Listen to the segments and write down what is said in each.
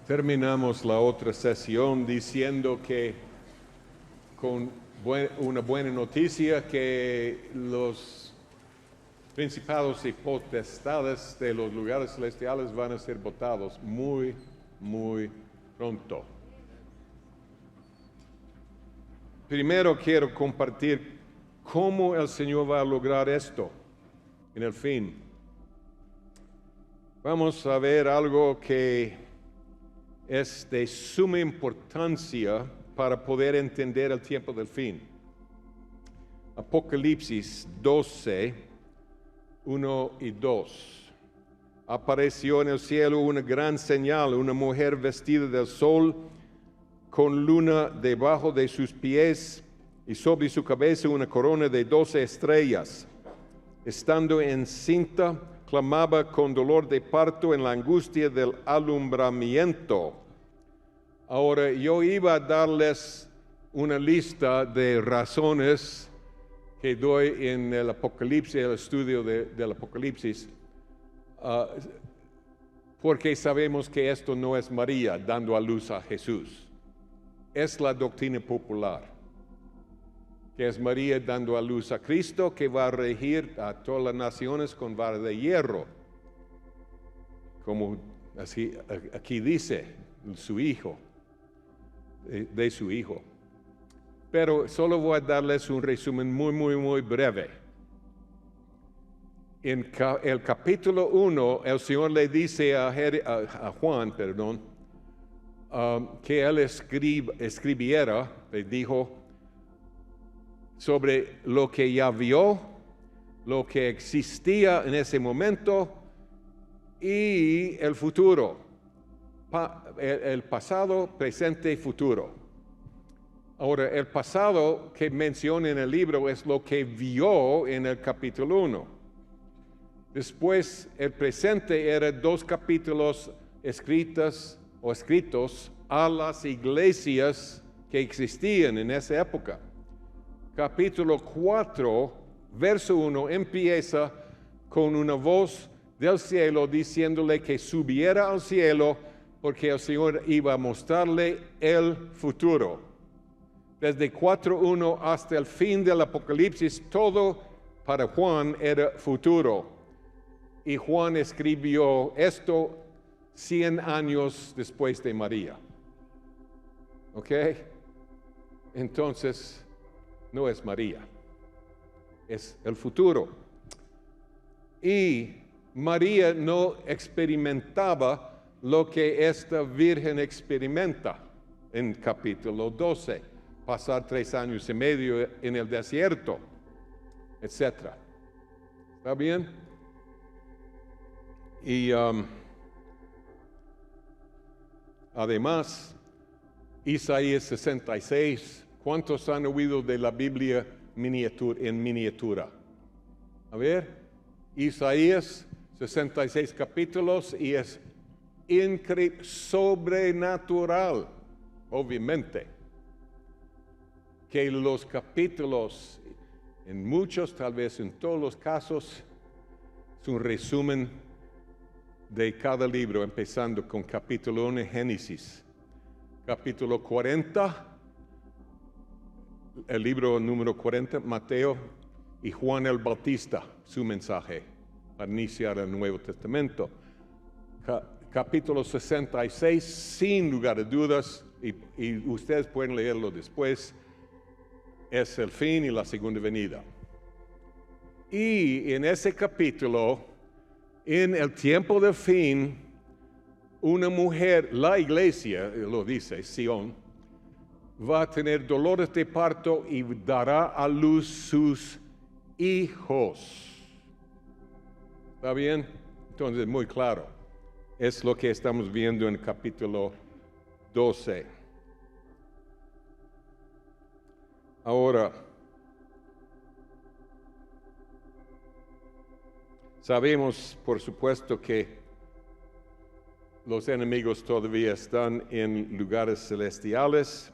Terminamos la otra sesión diciendo que con una buena noticia que los principados y potestades de los lugares celestiales van a ser botados muy pronto. Primero quiero compartir cómo el Señor va a lograr esto en el fin. Vamos a ver algo que es de suma importancia para poder entender el tiempo del fin. Apocalipsis 12, 1 y 2. Apareció en el cielo una gran señal, una mujer vestida del sol, con luna debajo de sus pies y sobre su cabeza una corona de 12 estrellas. Estando encinta, clamaba con dolor de parto en la angustia del alumbramiento. Ahora, yo iba a darles una lista de razones que doy en el Apocalipsis, el estudio del Apocalipsis, porque sabemos que esto no es María dando a luz a Jesús. Es la doctrina popular, que es María dando a luz a Cristo, que va a regir a todas las naciones con vara de hierro, como así aquí dice su hijo, de su hijo. Pero solo voy a darles un resumen muy breve. En el capítulo 1, el Señor le dice a Juan, que él escribiera, le dijo, sobre lo que ya vio, lo que existía en ese momento y el futuro, el pasado, presente y futuro. Ahora, el pasado que menciona en el libro es lo que vio en el capítulo 1. Después, el presente era 2 capítulos escritos a las iglesias que existían en esa época. Capítulo 4, verso 1, empieza con una voz del cielo diciéndole que subiera al cielo porque el Señor iba a mostrarle el futuro. Desde 4:1 hasta el fin del Apocalipsis, todo para Juan era futuro. Y Juan escribió esto 100 años después de María. ¿Ok? Entonces, no es María, es el futuro. Y María no experimentaba lo que esta virgen experimenta en capítulo 12, pasar 3 años y medio en el desierto, etc. ¿Está bien? Y además, Isaías 66, ¿cuántos han oído de la Biblia en miniatura? A ver, Isaías 66 capítulos y es sobrenatural, obviamente, que los capítulos, en muchos, tal vez en todos los casos, es un resumen de cada libro, empezando con capítulo 1, Génesis, capítulo 40, el libro número 40, Mateo, y Juan el Bautista, su mensaje para iniciar el Nuevo Testamento. Capítulo 66, sin lugar a dudas, y ustedes pueden leerlo después, es el fin y la segunda venida. Y en ese capítulo, en el tiempo del fin, una mujer, la iglesia, lo dice, Sion, va a tener dolores de parto y dará a luz sus hijos. ¿Está bien? Entonces, muy claro. Es lo que estamos viendo en el capítulo 12. Ahora, sabemos, por supuesto, que los enemigos todavía están en lugares celestiales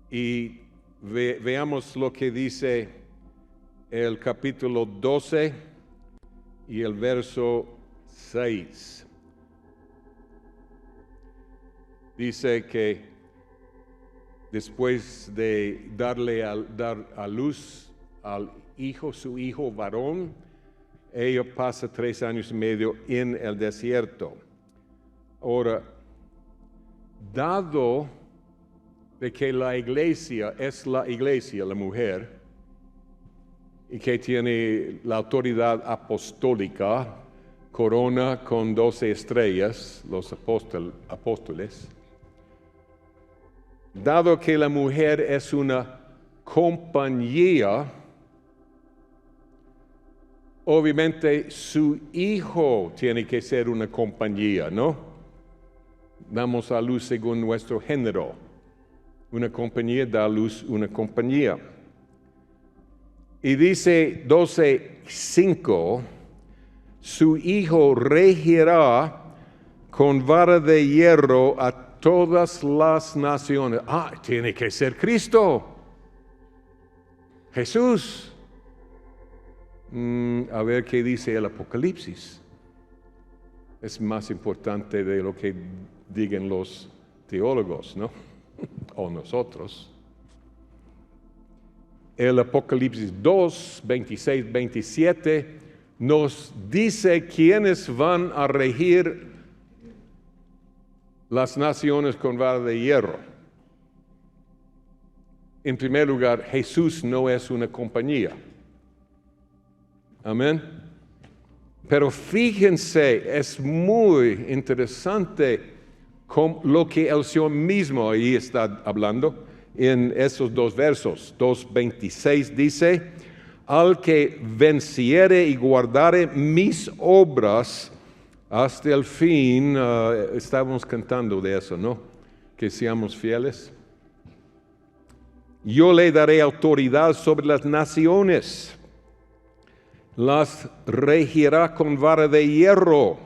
y veamos lo que dice el capítulo 12 y el verso 6. dice que después de dar a luz al hijo, su hijo varón, ella pasa 3 años y medio en el desierto. Ahora, dado de que la iglesia es la iglesia, la mujer, y que tiene la autoridad apostólica, corona con 12 estrellas, los apóstoles, dado que la mujer es una compañía, obviamente su hijo tiene que ser una compañía, ¿no? Damos a luz según nuestro género. Una compañía da a luz una compañía. Y dice 12:5, su hijo regirá con vara de hierro a todas las naciones. Tiene que ser Cristo, Jesús. A ver qué dice el Apocalipsis. Es más importante de lo que digan los teólogos, ¿no? O nosotros. El Apocalipsis 2, 26, 27 nos dice quiénes van a regir las naciones con vara de hierro. En primer lugar, Jesús no es una compañía. Amén. Pero fíjense, es muy interesante lo que el Señor mismo ahí está hablando en esos 2 versos. 2:26 dice, al que venciere y guardare mis obras hasta el fin. Estábamos cantando de eso, ¿no? Que seamos fieles. Yo le daré autoridad sobre las naciones. Las regirá con vara de hierro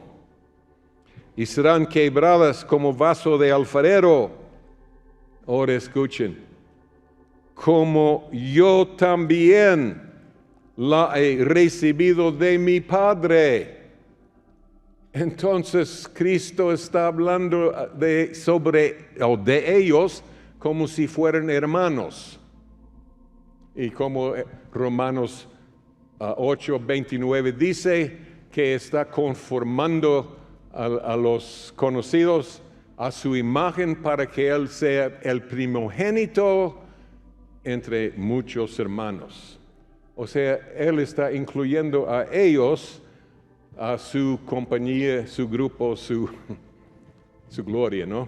y serán quebradas como vaso de alfarero. Ahora escuchen, como yo también la he recibido de mi Padre. Entonces Cristo está hablando de ellos como si fueran hermanos. Y como Romanos 8:29 dice que está conformando a los conocidos a su imagen para que Él sea el primogénito entre muchos hermanos. O sea, Él está incluyendo a ellos, a su compañía, su grupo, su gloria, ¿no?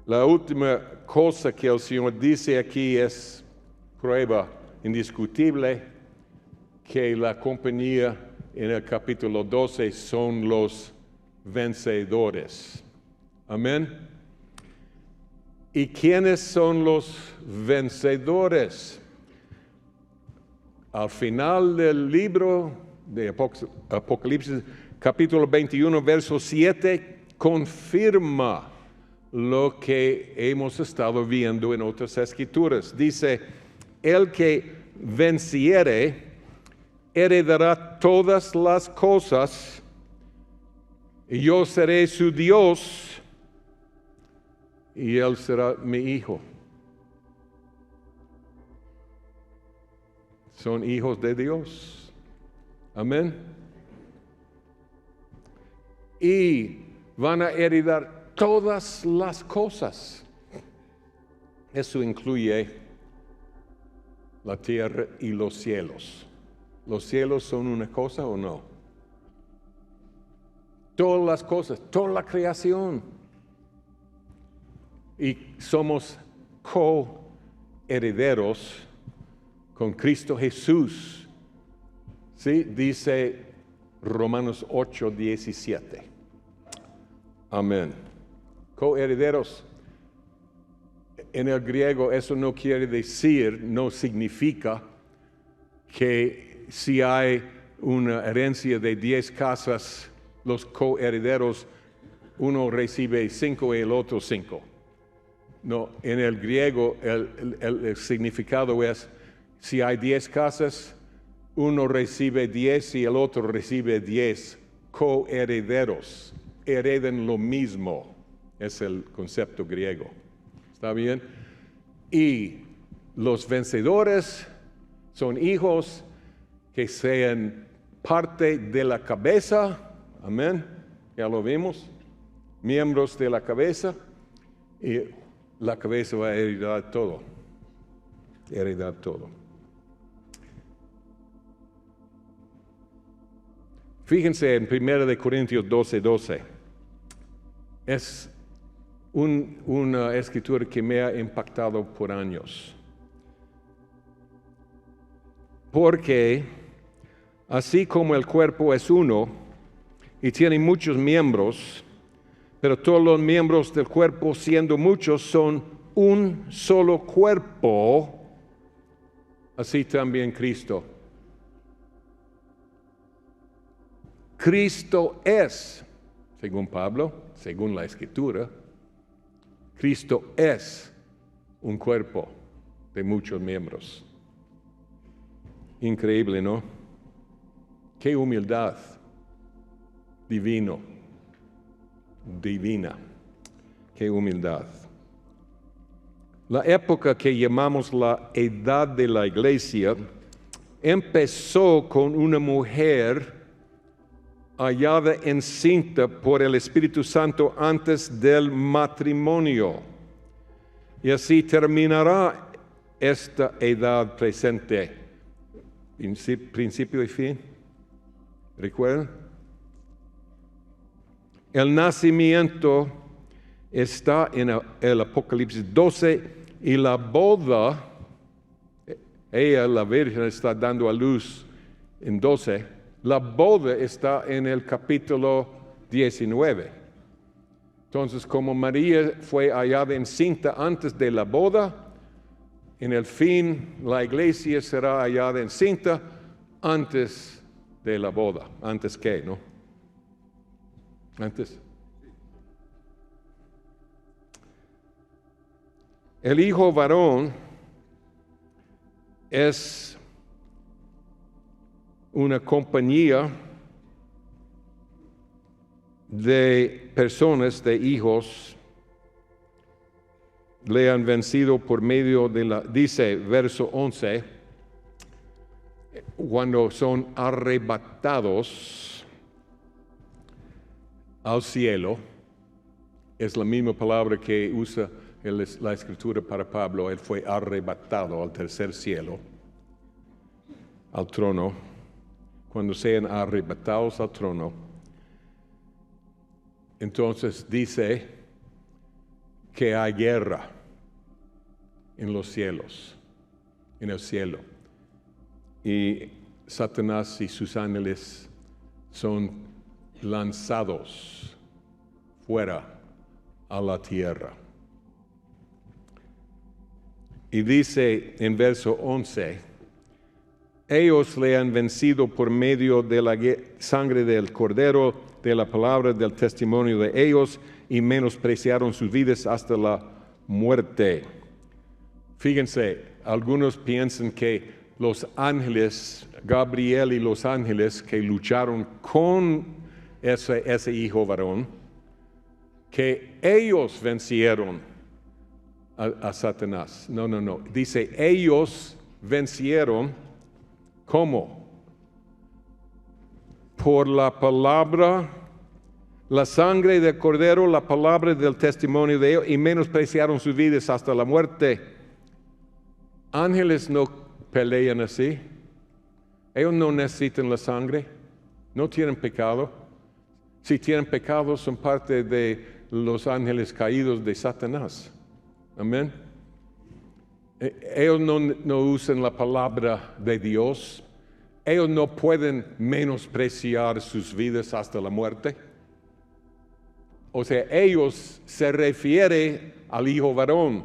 La última cosa que el Señor dice aquí es prueba indiscutible que la compañía en el capítulo 12 son los vencedores. Amén. ¿Y quiénes son los vencedores? Al final del libro de Apocalipsis, capítulo 21, verso 7, confirma lo que hemos estado viendo en otras escrituras. Dice, el que venciere heredará todas las cosas, y yo seré su Dios, y él será mi hijo. Son hijos de Dios. Amén. Y van a heredar todas las cosas. Eso incluye la tierra y los cielos. ¿Los cielos son una cosa o no? Todas las cosas, toda la creación. Y somos coherederos con Cristo Jesús. ¿Sí? Dice Romanos 8:17. Amén. Coherederos. En el griego eso no quiere decir, no significa que si hay una herencia de 10 casas, los coherederos, uno recibe 5 y el otro 5. No, en el griego el significado es, si hay 10 casas, uno recibe 10 y el otro recibe 10 coherederos, hereden lo mismo, es el concepto griego. ¿Está bien? Y los vencedores son hijos que sean parte de la cabeza, amén, ya lo vimos, miembros de la cabeza, y la cabeza va a heredar todo, Fíjense en 1 Corintios 12:12. Es una escritura que me ha impactado por años. Porque así como el cuerpo es uno y tiene muchos miembros, pero todos los miembros del cuerpo, siendo muchos, son un solo cuerpo, así también Cristo. Cristo es, según Pablo, según la Escritura, Cristo es un cuerpo de muchos miembros. Increíble, ¿no? Qué humildad. Divina. Qué humildad. La época que llamamos la edad de la iglesia empezó con una mujer hallada encinta por el Espíritu Santo antes del matrimonio. Y así terminará esta edad presente. Principio y fin. ¿Recuerdan? El nacimiento está en el Apocalipsis 12 y la boda, ella, la Virgen, está dando a luz en 12. La boda está en el capítulo 19. Entonces, como María fue hallada encinta antes de la boda, en el fin la iglesia será hallada encinta antes de la boda. ¿Antes qué, no? Antes. El hijo varón es una compañía de personas, de hijos, le han vencido por medio de dice verso 11, cuando son arrebatados al cielo, es la misma palabra que usa la Escritura para Pablo. Él fue arrebatado al tercer cielo, al trono. Cuando sean arrebatados al trono, entonces dice que hay guerra en los cielos, en el cielo. Y Satanás y sus ángeles son lanzados fuera a la tierra. Y dice en verso 11, ellos le han vencido por medio de la sangre del Cordero, de la palabra del testimonio de ellos, y menospreciaron sus vidas hasta la muerte. Fíjense, algunos piensan que los ángeles, Gabriel y los ángeles que lucharon con ese hijo varón, que ellos vencieron a Satanás. No. Dice, ellos vencieron, ¿cómo? Por la palabra, la sangre del Cordero, la palabra del testimonio de ellos, y menospreciaron sus vidas hasta la muerte. Ángeles no pelean así. Ellos no necesitan la sangre. No tienen pecado. Si tienen pecado, son parte de los ángeles caídos de Satanás. Amén. Ellos no usan la palabra de Dios. Ellos no pueden menospreciar sus vidas hasta la muerte. O sea, ellos se refieren al hijo varón,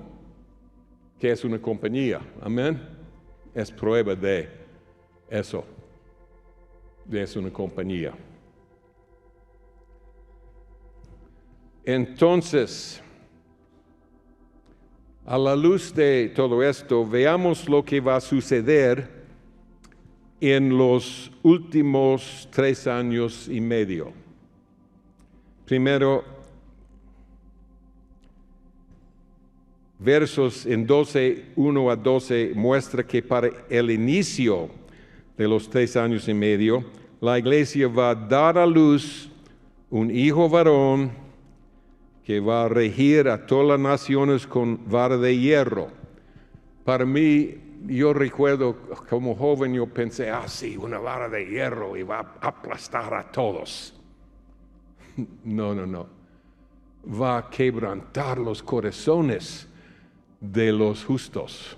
que es una compañía. Amén. Es prueba de eso. Es una compañía. Entonces, a la luz de todo esto, veamos lo que va a suceder en los últimos 3 años y medio. Primero, versos en 12, 1 a 12, muestra que para el inicio de los 3 años y medio, la iglesia va a dar a luz un hijo varón que va a regir a todas las naciones con vara de hierro. Para mí, yo recuerdo como joven, yo pensé, sí, una vara de hierro y va a aplastar a todos. No. Va a quebrantar los corazones de los justos.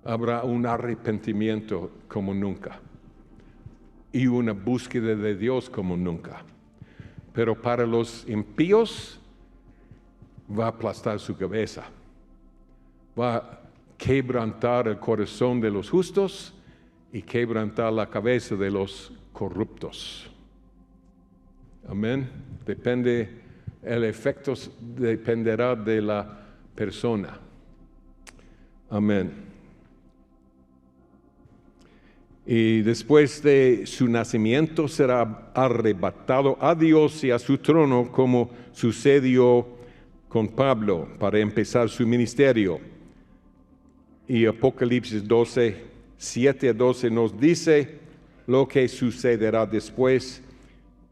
Habrá un arrepentimiento como nunca y una búsqueda de Dios como nunca. Pero para los impíos va a aplastar su cabeza. Va a quebrantar el corazón de los justos y quebrantar la cabeza de los corruptos. Amén. El efecto dependerá de la persona. Amén. Y después de su nacimiento será arrebatado a Dios y a su trono, como sucedió con Pablo para empezar su ministerio. Y Apocalipsis 12, 7 a 12 nos dice lo que sucederá después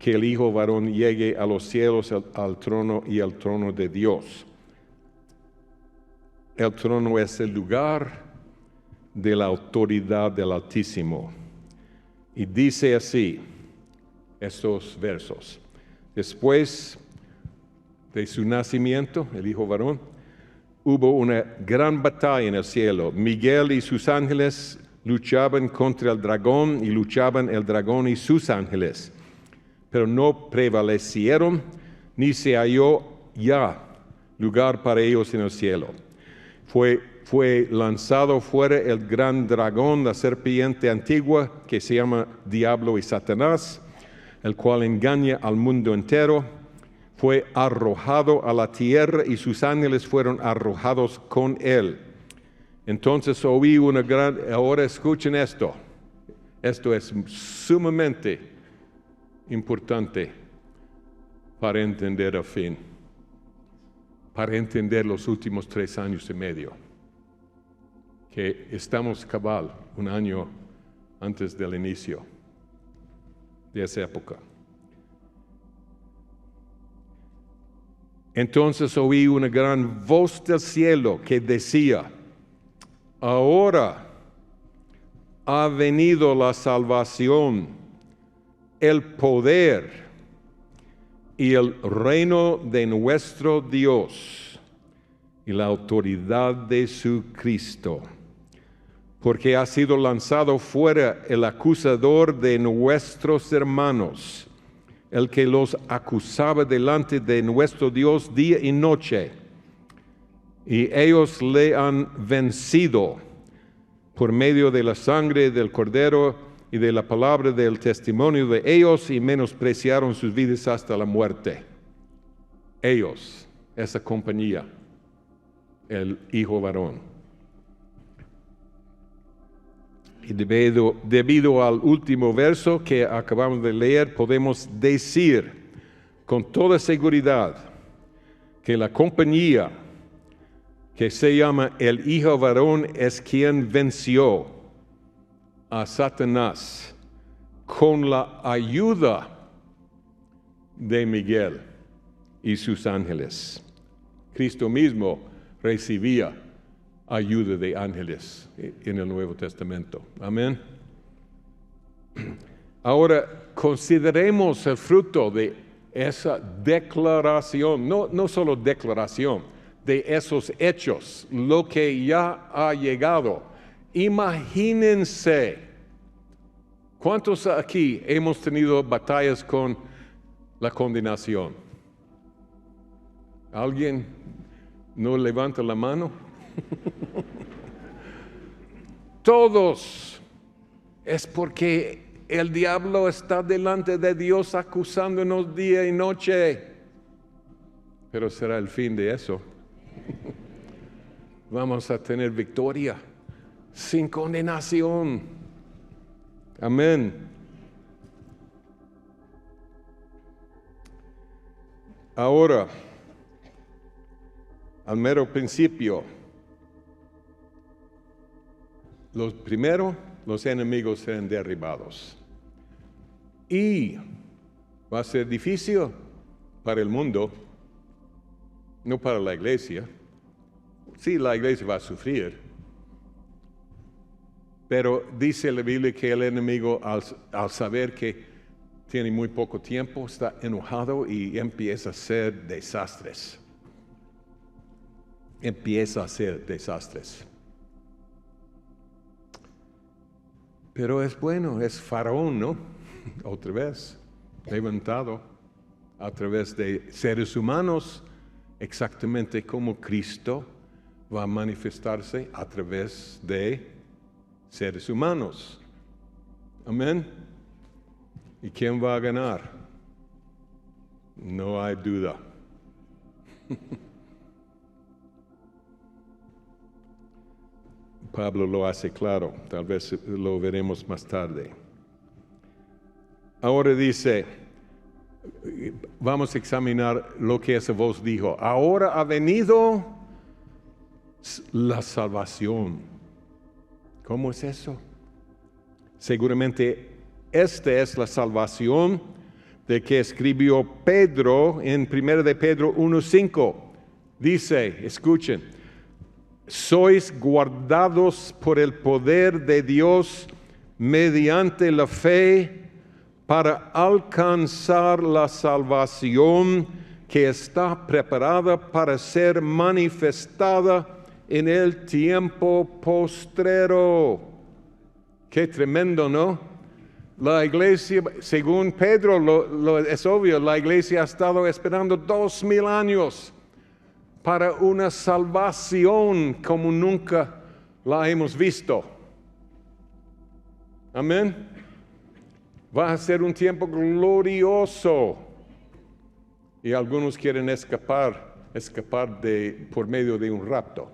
que el Hijo varón llegue a los cielos, al trono y al trono de Dios. El trono es el lugar de la autoridad del Altísimo. Y dice así, estos versos: después de su nacimiento, el Hijo varón, hubo una gran batalla en el cielo. Miguel y sus ángeles luchaban contra el dragón, y luchaban el dragón y sus ángeles, pero no prevalecieron, ni se halló ya lugar para ellos en el cielo. Fue lanzado fuera el gran dragón, la serpiente antigua, que se llama Diablo y Satanás, el cual engaña al mundo entero. Fue arrojado a la tierra y sus ángeles fueron arrojados con él. Entonces oí una gran... Ahora escuchen esto. Esto es sumamente importante para entender el fin, para entender los últimos 3 años y medio, que estamos cabal un año antes del inicio de esa época. Entonces oí una gran voz del cielo que decía: ahora ha venido la salvación, el poder y el reino de nuestro Dios y la autoridad de su Cristo, porque ha sido lanzado fuera el acusador de nuestros hermanos, el que los acusaba delante de nuestro Dios día y noche, y ellos le han vencido por medio de la sangre del Cordero y de la palabra del testimonio de ellos, y menospreciaron sus vidas hasta la muerte. Ellos, esa compañía, el Hijo varón. Y debido al último verso que acabamos de leer, podemos decir con toda seguridad que la compañía que se llama el Hijo varón es quien venció a Satanás con la ayuda de Miguel y sus ángeles. Cristo mismo recibía ayuda de ángeles en el Nuevo Testamento. Amén. Ahora consideremos el fruto de esa declaración, no solo declaración, de esos hechos, lo que ya ha llegado. Imagínense, ¿cuántos aquí hemos tenido batallas con la condenación? ¿Alguien no levanta la mano? Todos. Es porque el diablo está delante de Dios acusándonos día y noche. Pero será el fin de eso. Vamos a tener victoria sin condenación. Amén. Ahora, al mero principio, los enemigos serán derribados. Y va a ser difícil para el mundo, no para la iglesia. Sí, la iglesia va a sufrir. Pero dice la Biblia que el enemigo, al saber que tiene muy poco tiempo, está enojado y empieza a hacer desastres. Pero es bueno, es Faraón, ¿no? Otra vez, levantado a través de seres humanos, exactamente como Cristo va a manifestarse a través de seres humanos. Amén. ¿Y quién va a ganar? No hay duda. Pablo lo hace claro, tal vez lo veremos más tarde. Ahora dice, vamos a examinar lo que esa voz dijo. Ahora ha venido la salvación. ¿Cómo es eso? Seguramente esta es la salvación de que escribió Pedro en 1 de Pedro 1:5. Dice, escuchen, sois guardados por el poder de Dios mediante la fe para alcanzar la salvación que está preparada para ser manifestada en el tiempo postrero. Qué tremendo, ¿no? La iglesia, según Pedro, es obvio, la iglesia ha estado esperando 2000 años para una salvación como nunca la hemos visto. Amén. Va a ser un tiempo glorioso. Y algunos quieren escapar por medio de un rapto.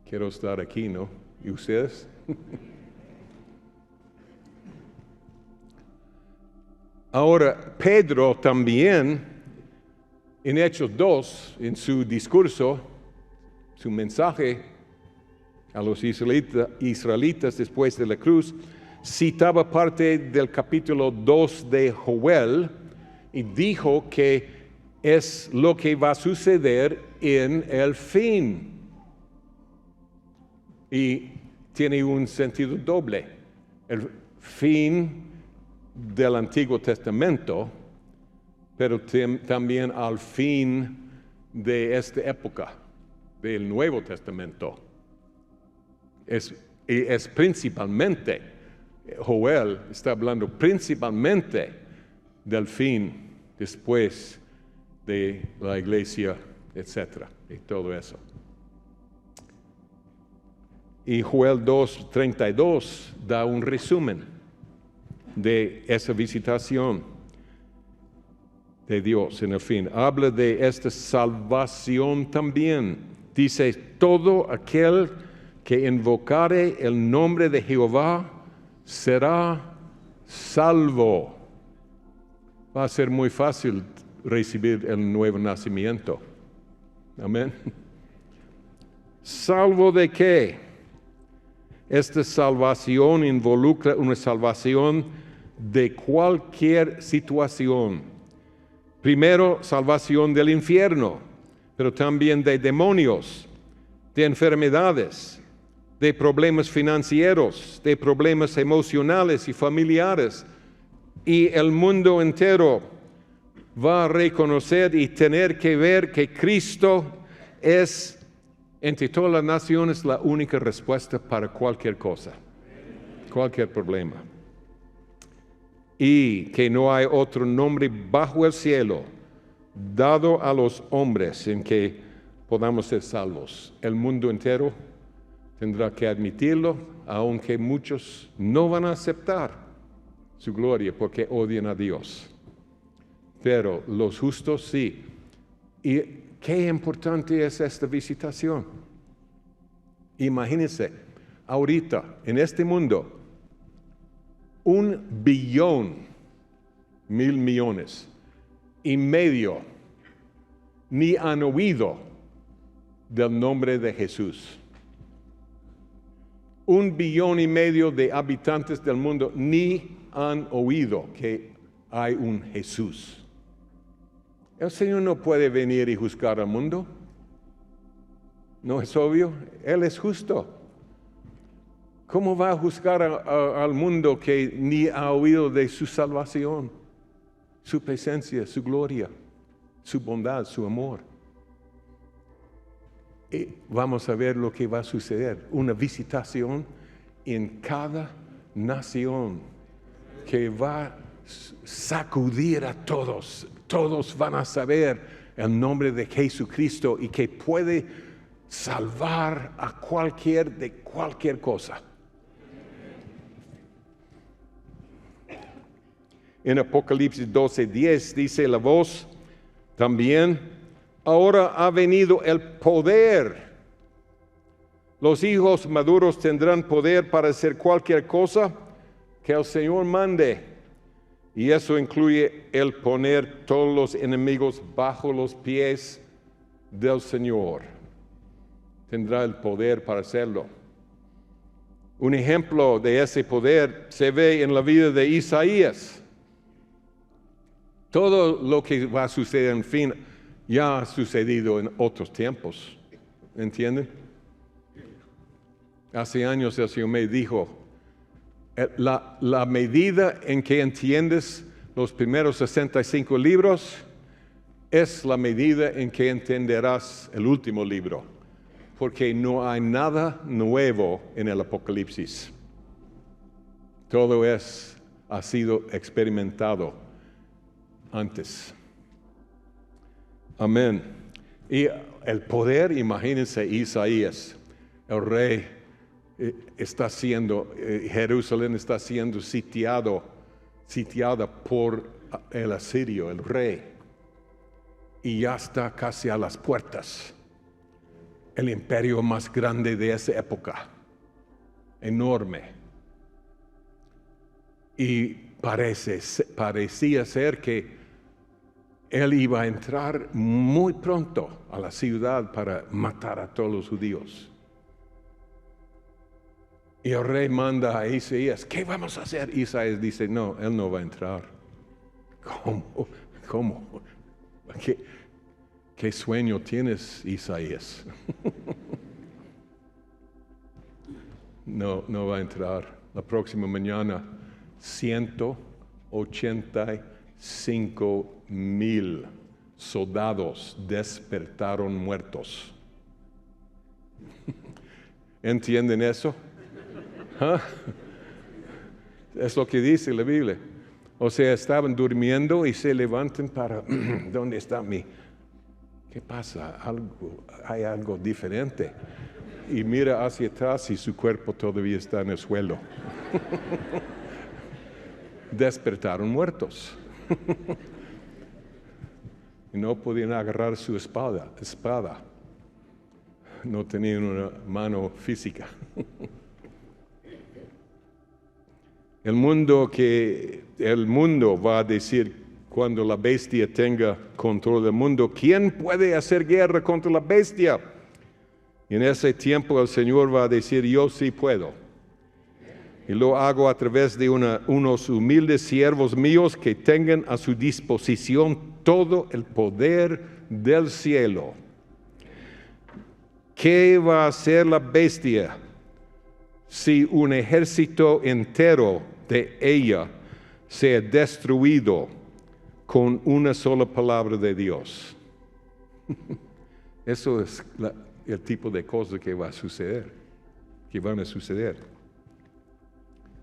Quiero estar aquí, ¿no? ¿Y ustedes? Ahora, Pedro también, en Hechos 2, en su discurso, su mensaje a los israelitas después de la cruz, citaba parte del capítulo 2 de Joel y dijo que es lo que va a suceder en el fin. Y tiene un sentido doble. El fin del Antiguo Testamento, pero también al fin de esta época, del Nuevo Testamento. Es principalmente, Joel está hablando principalmente del fin después de la iglesia, etcétera, y todo eso. Y Joel 2:32 da un resumen de esa visitación de Dios en el fin. Habla de esta salvación también. Dice, todo aquel que invocare el nombre de Jehová será salvo. Va a ser muy fácil recibir el nuevo nacimiento. Amén. ¿Salvo de qué? Esta salvación involucra una salvación de cualquier situación. Primero, salvación del infierno, pero también de demonios, de enfermedades, de problemas financieros, de problemas emocionales y familiares. Y el mundo entero va a reconocer y tener que ver que Cristo es, entre todas las naciones, la única respuesta para cualquier cosa, cualquier problema. Y que no hay otro nombre bajo el cielo dado a los hombres en que podamos ser salvos. El mundo entero tendrá que admitirlo, aunque muchos no van a aceptar su gloria porque odian a Dios. Pero los justos sí. Y qué importante es esta visitación. Imagínense, ahorita, en este mundo, 1.000.000.000 y medio ni han oído del nombre de Jesús. 1,5 billones de habitantes del mundo ni han oído que hay un Jesús. El Señor no puede venir y juzgar al mundo. ¿No es obvio? Él es justo. ¿Cómo va a juzgar al mundo que ni ha oído de su salvación, su presencia, su gloria, su bondad, su amor? Y vamos a ver lo que va a suceder. Una visitación en cada nación que va a sacudir a todos. Todos van a saber el nombre de Jesucristo y que puede salvar a de cualquier cosa. En Apocalipsis 12:10 dice la voz también: ahora ha venido el poder. Los hijos maduros tendrán poder para hacer cualquier cosa que el Señor mande. Y eso incluye el poner todos los enemigos bajo los pies del Señor. Tendrá el poder para hacerlo. Un ejemplo de ese poder se ve en la vida de Isaías. Todo lo que va a suceder, en fin, ya ha sucedido en otros tiempos. ¿Entienden? Hace años el Señor me dijo, la medida en que entiendes los primeros 65 libros es la medida en que entenderás el último libro, porque no hay nada nuevo en el Apocalipsis. Todo ha sido experimentado antes. Amén. Y el poder, imagínense Isaías, el rey Jerusalén está siendo sitiada por el asirio, el rey, y ya está casi a las puertas. El imperio más grande de esa época, enorme. Y parecía ser que él iba a entrar muy pronto a la ciudad para matar a todos los judíos. Y el rey manda a Isaías, ¿qué vamos a hacer? Isaías dice, no, él no va a entrar. ¿Cómo? ¿Qué sueño tienes, Isaías? No va a entrar. La próxima mañana, 185,000 soldados despertaron muertos. ¿Entienden eso? ¿Ah? Es lo que dice la Biblia. O sea, estaban durmiendo y se levantan para, ¿dónde está ¿qué pasa? Hay algo diferente. Y mira hacia atrás y su cuerpo todavía está en el suelo. Despertaron muertos. Y no podían agarrar su espada. No tenían una mano física. El mundo va a decir cuando la bestia tenga control del mundo, ¿quién puede hacer guerra contra la bestia? Y en ese tiempo el Señor va a decir, yo sí puedo. Y lo hago a través de unos humildes siervos míos que tengan a su disposición todo el poder del cielo. ¿Qué va a hacer la bestia si un ejército entero de ella sea destruido con una sola palabra de Dios? Eso es el tipo de cosas que van a suceder.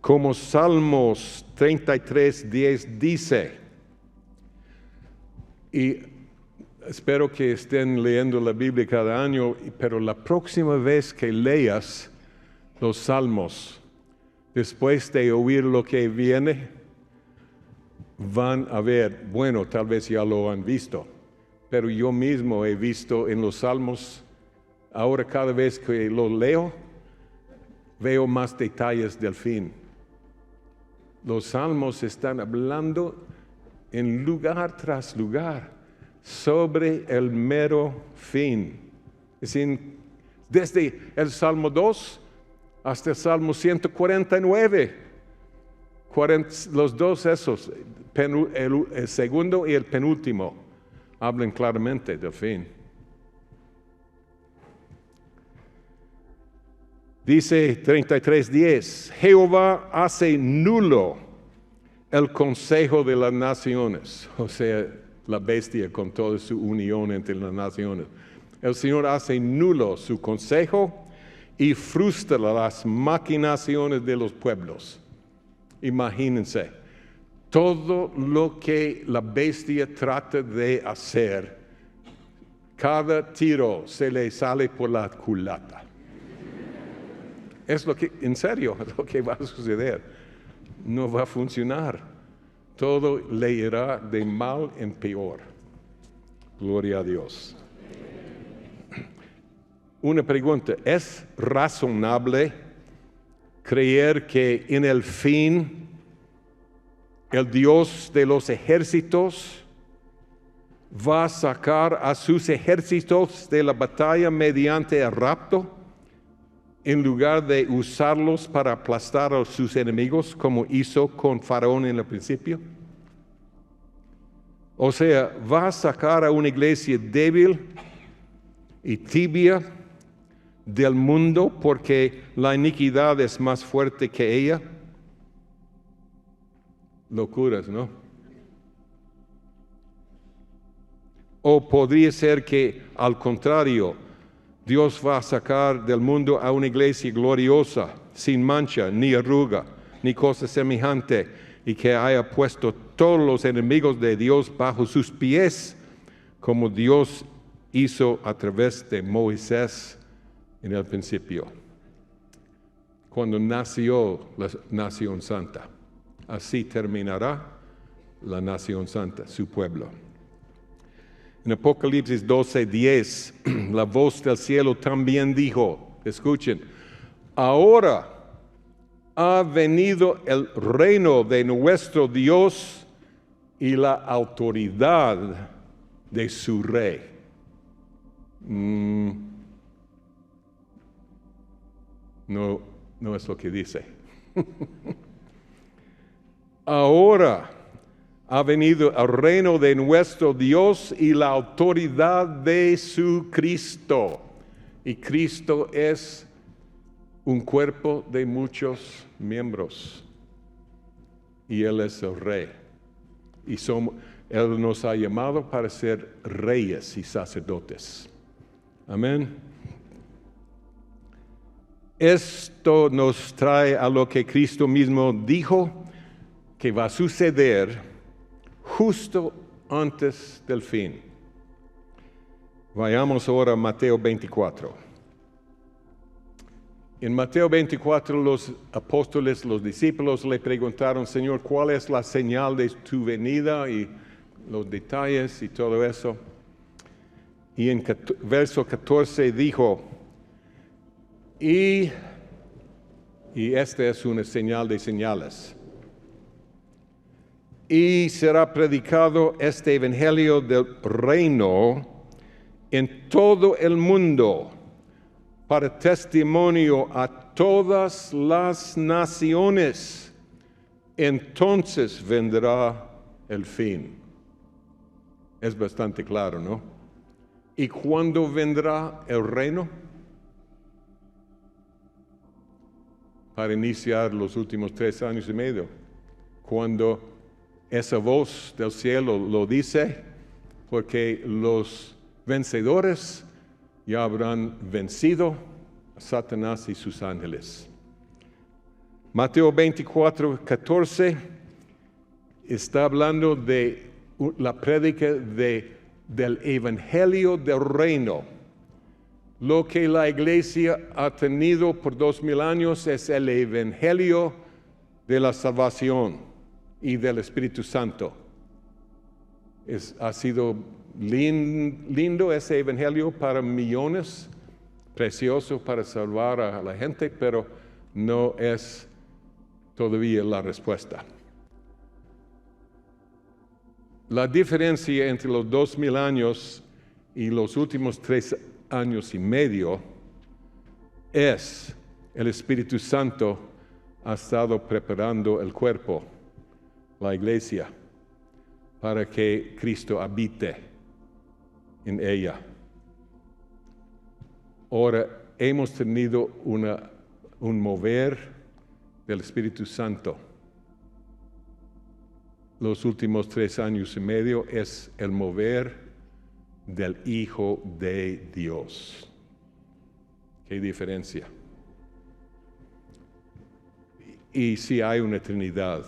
Como Salmos 33:10 dice, y espero que estén leyendo la Biblia cada año, pero la próxima vez que leas los Salmos, después de oír lo que viene, van a ver, bueno, tal vez ya lo han visto, pero yo mismo he visto en los Salmos, ahora cada vez que lo leo, veo más detalles del fin. Los salmos están hablando en lugar tras lugar sobre el mero fin. Es decir, desde el Salmo 2 hasta el Salmo 149. Los dos esos, el segundo y el penúltimo, hablan claramente del fin. Dice 33:10, Jehová hace nulo el consejo de las naciones, o sea, la bestia con toda su unión entre las naciones. El Señor hace nulo su consejo y frustra las maquinaciones de los pueblos. Imagínense, todo lo que la bestia trata de hacer, cada tiro se le sale por la culata. Es lo que, en serio, lo que va a suceder. No va a funcionar. Todo le irá de mal en peor. Gloria a Dios. Una pregunta, ¿es razonable creer que en el fin el Dios de los ejércitos va a sacar a sus ejércitos de la batalla mediante el rapto, en lugar de usarlos para aplastar a sus enemigos como hizo con Faraón en el principio? O sea, va a sacar a una iglesia débil y tibia del mundo porque la iniquidad es más fuerte que ella. Locuras, ¿no? O podría ser que, al contrario, Dios va a sacar del mundo a una iglesia gloriosa, sin mancha, ni arruga, ni cosa semejante, y que haya puesto todos los enemigos de Dios bajo sus pies, como Dios hizo a través de Moisés en el principio, cuando nació la nación santa. Así terminará la nación santa, su pueblo. En Apocalipsis 12:10, la voz del cielo también dijo, escuchen, ahora ha venido el reino de nuestro Dios y la autoridad de su rey. No es lo que dice. Ahora ha venido el reino de nuestro Dios y la autoridad de su Cristo. Y Cristo es un cuerpo de muchos miembros. Y Él es el Rey. Y Él nos ha llamado para ser reyes y sacerdotes. Amén. Esto nos trae a lo que Cristo mismo dijo que va a suceder justo antes del fin. Vayamos ahora a Mateo 24. En Mateo 24 los apóstoles, los discípulos le preguntaron, Señor, ¿cuál es la señal de tu venida? Y los detalles y todo eso. Y en verso 14 dijo, y esta es una señal de señales. Y será predicado este evangelio del reino en todo el mundo para testimonio a todas las naciones. Entonces vendrá el fin. Es bastante claro, ¿no? ¿Y cuándo vendrá el reino? Para iniciar los últimos 3 años y medio, cuando esa voz del cielo lo dice, porque los vencedores ya habrán vencido a Satanás y sus ángeles. Mateo 24:14 está hablando de la prédica del evangelio del reino. Lo que la iglesia ha tenido por 2000 años es el evangelio de la salvación y del Espíritu Santo. Ha sido lindo ese evangelio para millones, precioso para salvar a la gente, pero no es todavía la respuesta. La diferencia entre los 2000 años y los últimos 3 años y medio es el Espíritu Santo ha estado preparando el cuerpo, la iglesia, para que Cristo habite en ella. Ahora hemos tenido un mover del Espíritu Santo. Los últimos 3 años y medio es el mover del Hijo de Dios. ¿Qué diferencia? Y si hay una Trinidad,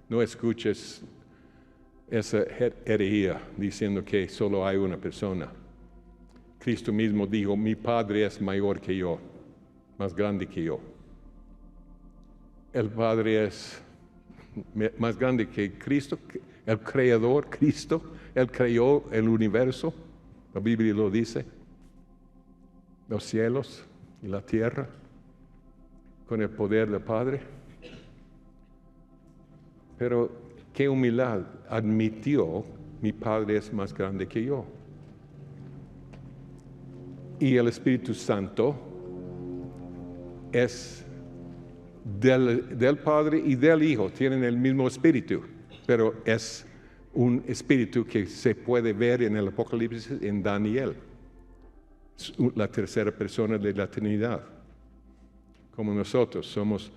no escuches esa herejía diciendo que solo hay una persona. Cristo mismo dijo, mi Padre es mayor que yo, más grande que yo. El Padre es más grande que Cristo, el Creador, Cristo. Él creó el universo, la Biblia lo dice, los cielos y la tierra, con el poder del Padre. Pero qué humildad, admitió, mi Padre es más grande que yo. Y el Espíritu Santo es del Padre y del Hijo, tienen el mismo Espíritu, pero es un Espíritu que se puede ver en el Apocalipsis en Daniel, la tercera persona de la Trinidad. Como nosotros somos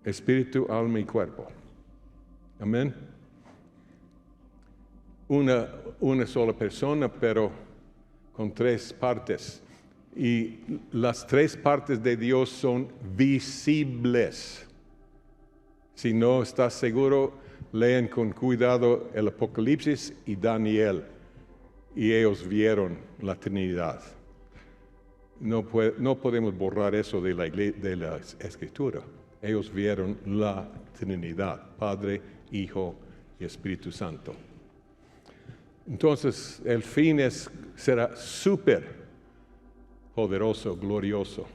Espíritu, alma y cuerpo. Amén. Una sola persona, pero con 3 partes. Y las 3 partes de Dios son visibles. Si no estás seguro, lean con cuidado el Apocalipsis y Daniel. Y ellos vieron la Trinidad. No podemos borrar eso de la Escritura. Ellos vieron la Trinidad, Padre, Hijo y Espíritu Santo. Entonces, el fin será súper poderoso, glorioso.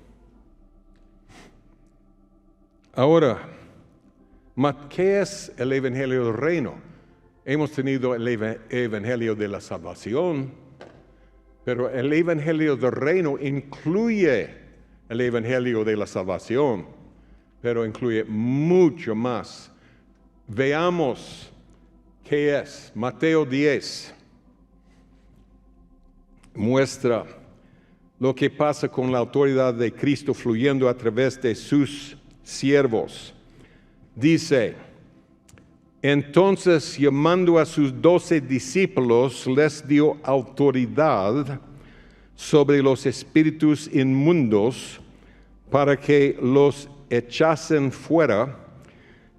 Ahora, ¿qué es el Evangelio del Reino? Hemos tenido el Evangelio de la salvación, pero el Evangelio del Reino incluye el Evangelio de la salvación, pero incluye mucho más. Veamos qué es. Mateo 10 muestra lo que pasa con la autoridad de Cristo fluyendo a través de sus siervos. Dice, entonces llamando a sus 12 discípulos, les dio autoridad sobre los espíritus inmundos para que los echasen fuera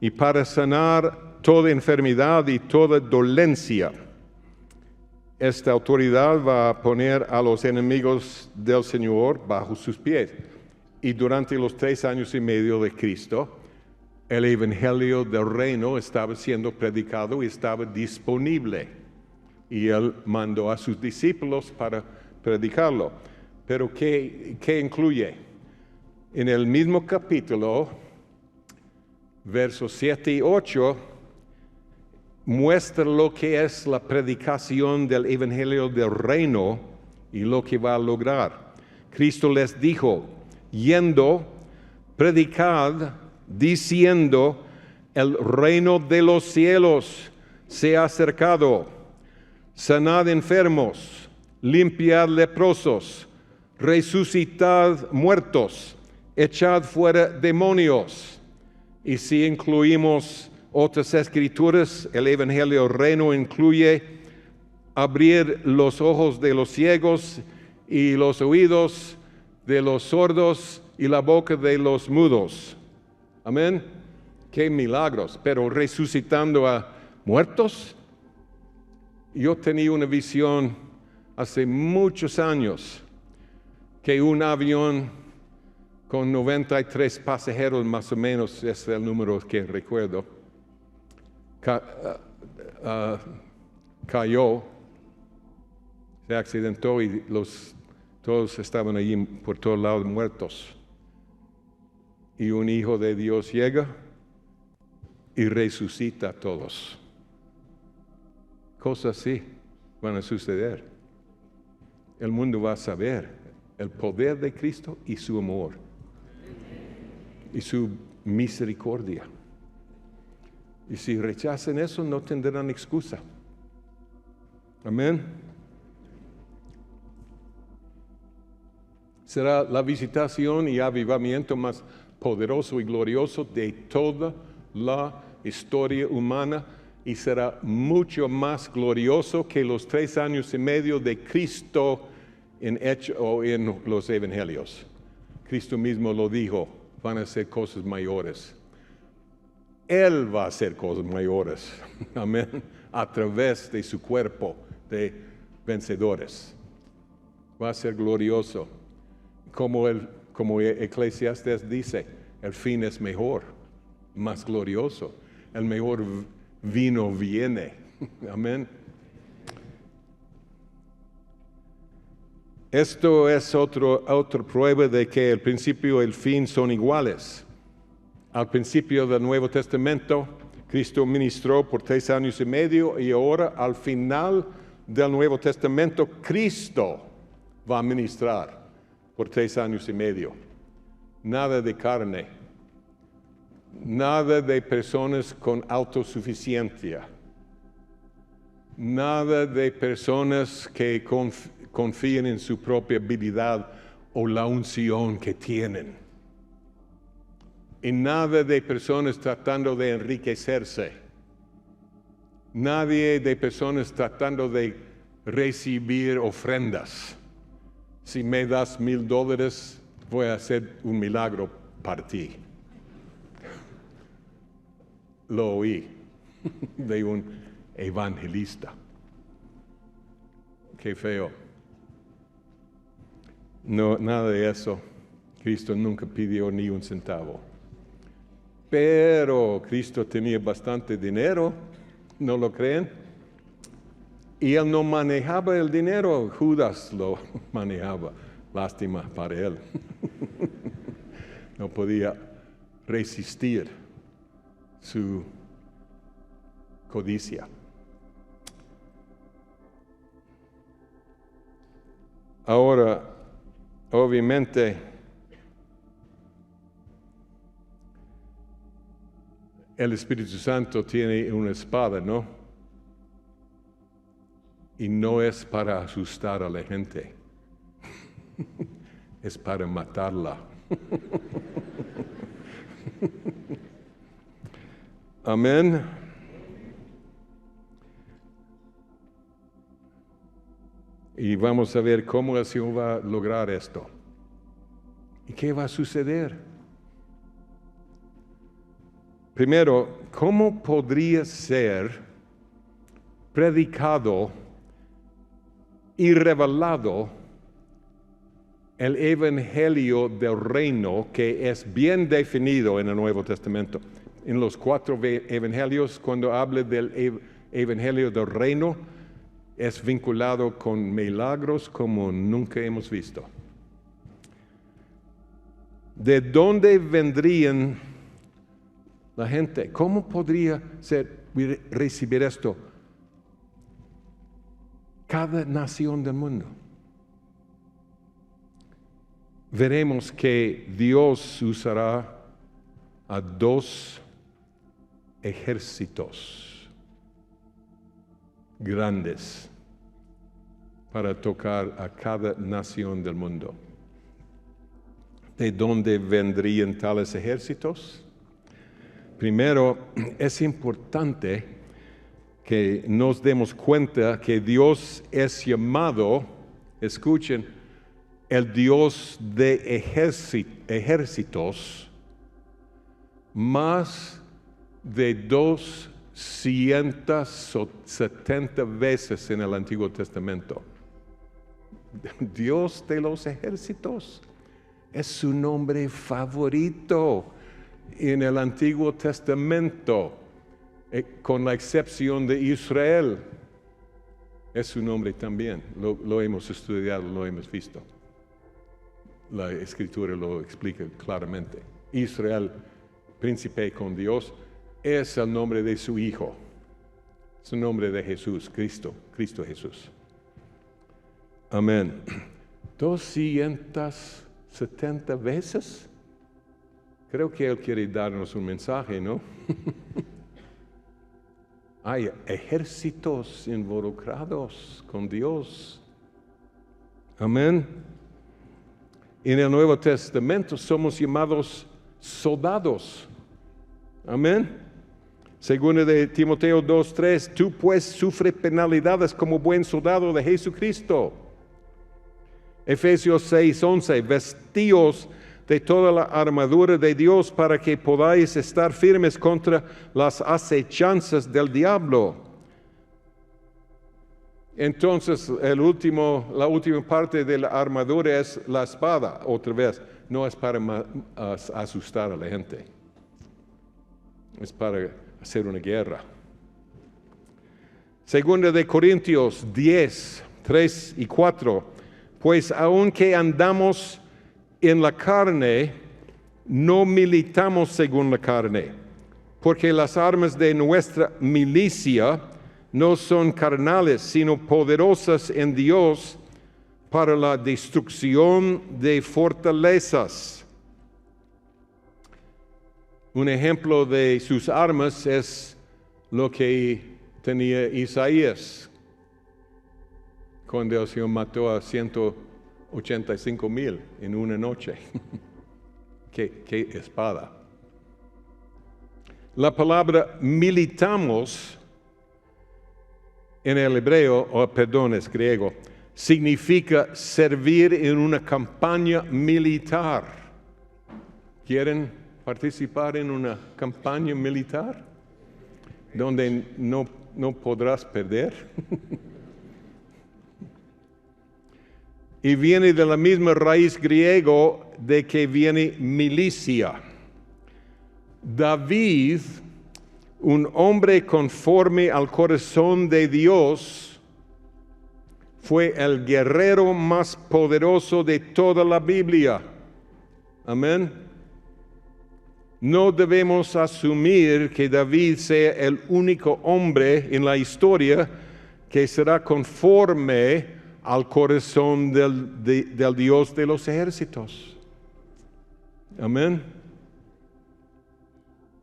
y para sanar toda enfermedad y toda dolencia. Esta autoridad va a poner a los enemigos del Señor bajo sus pies. Y durante los 3 años y medio de Cristo, el Evangelio del Reino estaba siendo predicado y estaba disponible. Y Él mandó a sus discípulos para predicarlo. Pero ¿qué incluye? En el mismo capítulo, versos 7 y 8, muestra lo que es la predicación del Evangelio del Reino y lo que va a lograr. Cristo les dijo, yendo, predicad, diciendo, el reino de los cielos se ha acercado. Sanad enfermos, limpiad leprosos, resucitad muertos, echad fuera demonios. Y si incluimos otras escrituras, el Evangelio del Reino incluye abrir los ojos de los ciegos y los oídos de los sordos y la boca de los mudos. Amén. Qué milagros. Pero resucitando a muertos. Yo tenía una visión hace muchos años que un avión con 93 pasajeros más o menos, es el número que recuerdo, cayó, se accidentó y los Todos estaban allí por todos lados muertos. Y un hijo de Dios llega y resucita a todos. Cosas así van a suceder. El mundo va a saber el poder de Cristo y su amor y su misericordia. Y si rechazan eso, no tendrán excusa. Amén. Será la visitación y avivamiento más poderoso y glorioso de toda la historia humana y será mucho más glorioso que los 3 años y medio de Cristo en los evangelios. Cristo mismo lo dijo, van a hacer cosas mayores. Él va a hacer cosas mayores, amén, a través de su cuerpo de vencedores. Va a ser glorioso. Como Eclesiastes dice, el fin es mejor, más glorioso. El mejor vino viene. Amén. Esto es otra prueba de que el principio y el fin son iguales. Al principio del Nuevo Testamento, Cristo ministró por 3 años y medio y ahora al final del Nuevo Testamento, Cristo va a ministrar por 3 años y medio. Nada de carne, nada de personas con autosuficiencia, nada de personas que confían en su propia habilidad o la unción que tienen. Y nada de personas tratando de enriquecerse. Nadie de personas tratando de recibir ofrendas. Si me das $1,000, voy a hacer un milagro para ti. Lo oí de un evangelista. Qué feo. No, nada de eso. Cristo nunca pidió ni un centavo. Pero Cristo tenía bastante dinero, ¿no lo creen? Y él no manejaba el dinero, Judas lo manejaba. Lástima para él. No podía resistir su codicia. Ahora, obviamente, el Espíritu Santo tiene una espada, ¿no? Y no es para asustar a la gente, es para matarla. Amén. Y vamos a ver cómo el Señor va a lograr esto. ¿Y qué va a suceder? Primero, ¿cómo podría ser predicado y revelado el evangelio del reino que es bien definido en el Nuevo Testamento? En los 4 evangelios, cuando habla del evangelio del reino, es vinculado con milagros como nunca hemos visto. ¿De dónde vendrían la gente? ¿Cómo podría recibir esto? Cada nación del mundo. Veremos que Dios usará a 2 ejércitos grandes para tocar a cada nación del mundo. ¿De dónde vendrían tales ejércitos? Primero, es importante que nos demos cuenta que Dios es llamado, escuchen, el Dios de ejércitos, más de 270 veces en el Antiguo Testamento. Dios de los ejércitos es su nombre favorito en el Antiguo Testamento, con la excepción de Israel. Es su nombre también, lo hemos estudiado, lo hemos visto. la Escritura lo explica claramente. Israel, príncipe con Dios, es el nombre de su Hijo. Es el nombre de Jesús, Cristo Jesús. Amén. 270 veces. Creo que Él quiere darnos un mensaje, ¿no? Hay ejércitos involucrados con Dios. Amén. En el Nuevo Testamento somos llamados soldados. Amén. Segundo de Timoteo 2:3, tú pues sufre penalidades como buen soldado de Jesucristo. Efesios 6:11, vestíos de toda la armadura de Dios para que podáis estar firmes contra las acechanzas del diablo. Entonces, la última parte de la armadura es la espada, otra vez. No es para asustar a la gente. Es para hacer una guerra. Segunda de Corintios 10:3-4. Pues aunque andamos en la carne, no militamos según la carne, porque las armas de nuestra milicia no son carnales, sino poderosas en Dios para la destrucción de fortalezas. Un ejemplo de sus armas es lo que tenía Isaías, cuando el Señor mató a 185,000 en una noche. ¿Qué espada? La palabra militamos en el hebreo, es griego, significa servir en una campaña militar. ¿Quieren participar en una campaña militar? Donde no podrás perder. Y viene de la misma raíz griego de que viene milicia. David, un hombre conforme al corazón de Dios, fue el guerrero más poderoso de toda la Biblia. Amén. No debemos asumir que David sea el único hombre en la historia que será conforme al corazón del Dios de los ejércitos. Amén.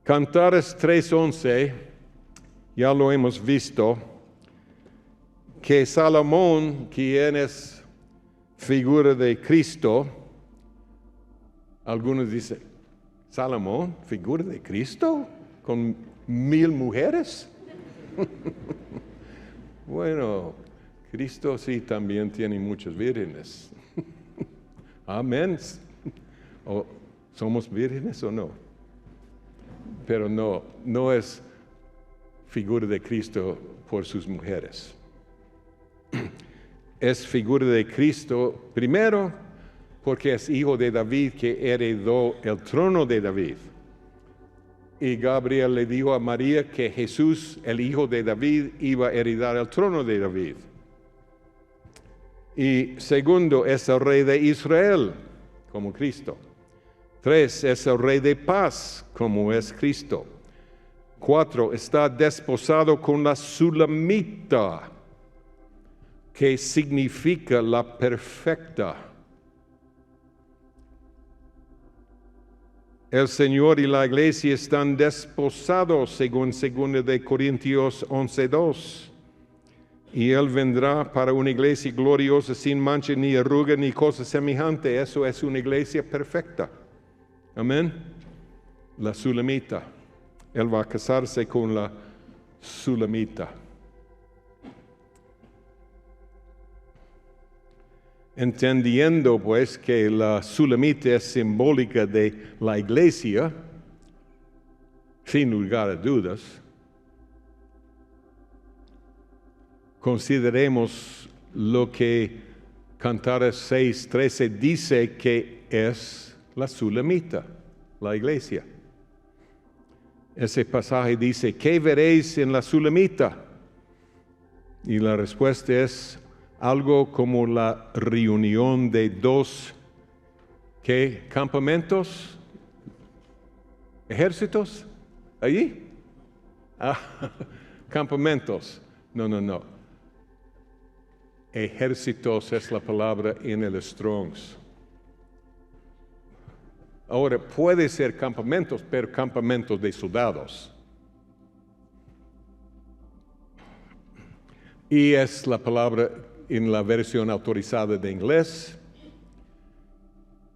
Cantares 3:11, ya lo hemos visto, que Salomón, quien es figura de Cristo, algunos dicen, Salomón, figura de Cristo, con 1,000 mujeres. Bueno, Cristo sí también tiene muchas vírgenes. Amén. ¿O somos vírgenes o no? Pero no es figura de Cristo por sus mujeres. Es figura de Cristo primero porque es hijo de David que heredó el trono de David. Y Gabriel le dijo a María que Jesús, el hijo de David, iba a heredar el trono de David. Y segundo, es el rey de Israel, como Cristo. 3, es el rey de paz, como es Cristo. 4, está desposado con la Sulamita, que significa la perfecta. El Señor y la iglesia están desposados, según 2 de Corintios 11:2. Y Él vendrá para una iglesia gloriosa, sin mancha, ni arruga, ni cosa semejante. Eso es una iglesia perfecta. Amén. La Sulamita. Él va a casarse con la Sulamita. Entendiendo pues que la Sulamita es simbólica de la iglesia, sin lugar a dudas, consideremos lo que Cantares 6:13 dice que es la Sulamita, la iglesia. Ese pasaje dice, ¿qué veréis en la Sulamita? Y la respuesta es algo como la reunión de dos ¿Qué? ¿Campamentos? ¿Ejércitos? ¿Allí? Campamentos. No. Ejércitos es la palabra en el Strong's. Ahora, puede ser campamentos, pero campamentos de soldados. Y es la palabra en la versión autorizada de inglés.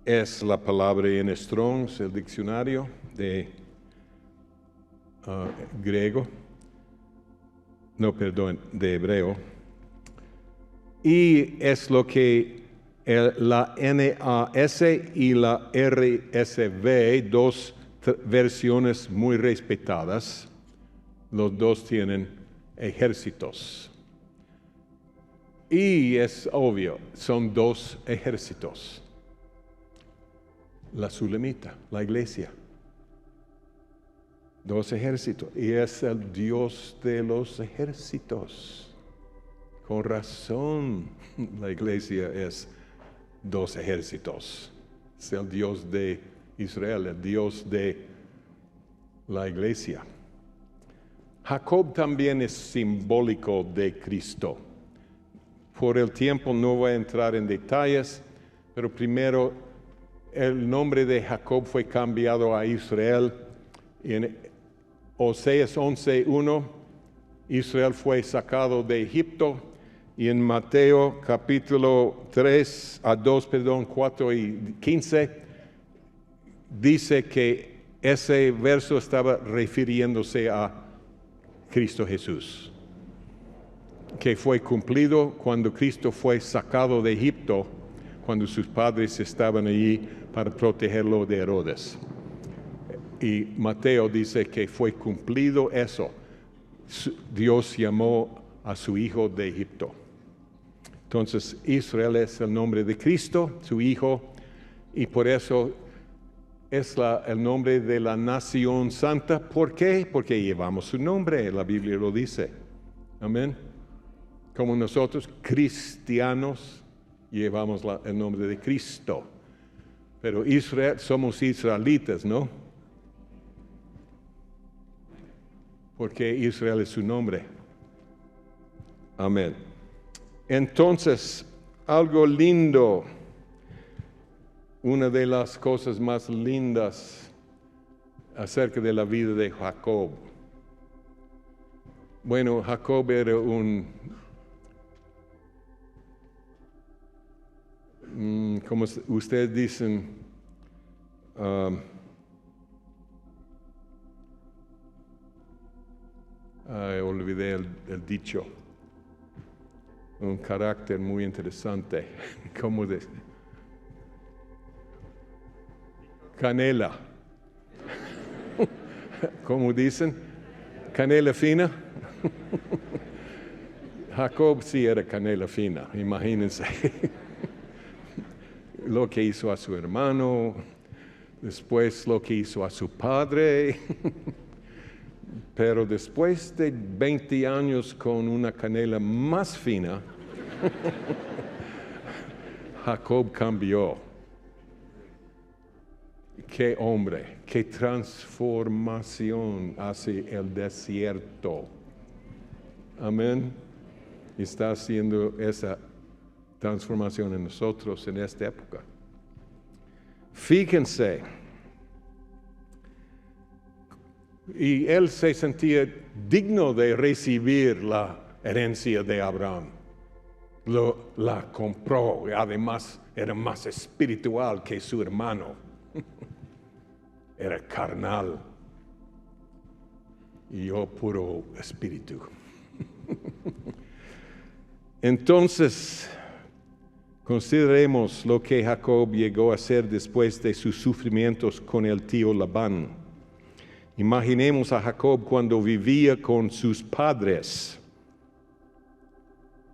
Es la palabra en Strong's, el diccionario de griego. No, perdón, de hebreo. Y es lo que la NAS y la RSV, dos versiones muy respetadas, los dos tienen ejércitos. Y es obvio, son dos ejércitos. La Sulamita, la iglesia. Dos ejércitos. Y es el Dios de los ejércitos. Con razón, la iglesia es dos ejércitos. Es el Dios de Israel, el Dios de la iglesia. Jacob también es simbólico de Cristo. Por el tiempo no voy a entrar en detalles, pero primero el nombre de Jacob fue cambiado a Israel. En Oseas 11:1, Israel fue sacado de Egipto. Y en Mateo capítulo 4 y 15, dice que ese verso estaba refiriéndose a Cristo Jesús, que fue cumplido cuando Cristo fue sacado de Egipto, cuando sus padres estaban allí para protegerlo de Herodes. Y Mateo dice que fue cumplido eso. Dios llamó a su hijo de Egipto. Entonces, Israel es el nombre de Cristo, su hijo, y por eso es el nombre de la nación santa. ¿Por qué? Porque llevamos su nombre, la Biblia lo dice. Amén. Como nosotros, cristianos, llevamos el nombre de Cristo. Pero Israel, somos israelitas, ¿no? Porque Israel es su nombre. Amén. Entonces, algo lindo, una de las cosas más lindas acerca de la vida de Jacob. Bueno, Jacob era como ustedes dicen, olvidé el dicho. Un carácter muy interesante. ¿Cómo decir? Canela. ¿Cómo dicen? Canela fina. Jacob sí era canela fina, imagínense. Lo que hizo a su hermano, después lo que hizo a su padre. Pero después de 20 años con una canela más fina, Jacob cambió. Qué hombre, qué transformación hace el desierto. Amén. Está haciendo esa transformación en nosotros en esta época. Fíjense. Y él se sentía digno de recibir la herencia de Abraham. La compró, y además era más espiritual que su hermano. Era carnal. Y yo puro espíritu. Entonces, consideremos lo que Jacob llegó a hacer después de sus sufrimientos con el tío Labán. Imaginemos a Jacob cuando vivía con sus padres.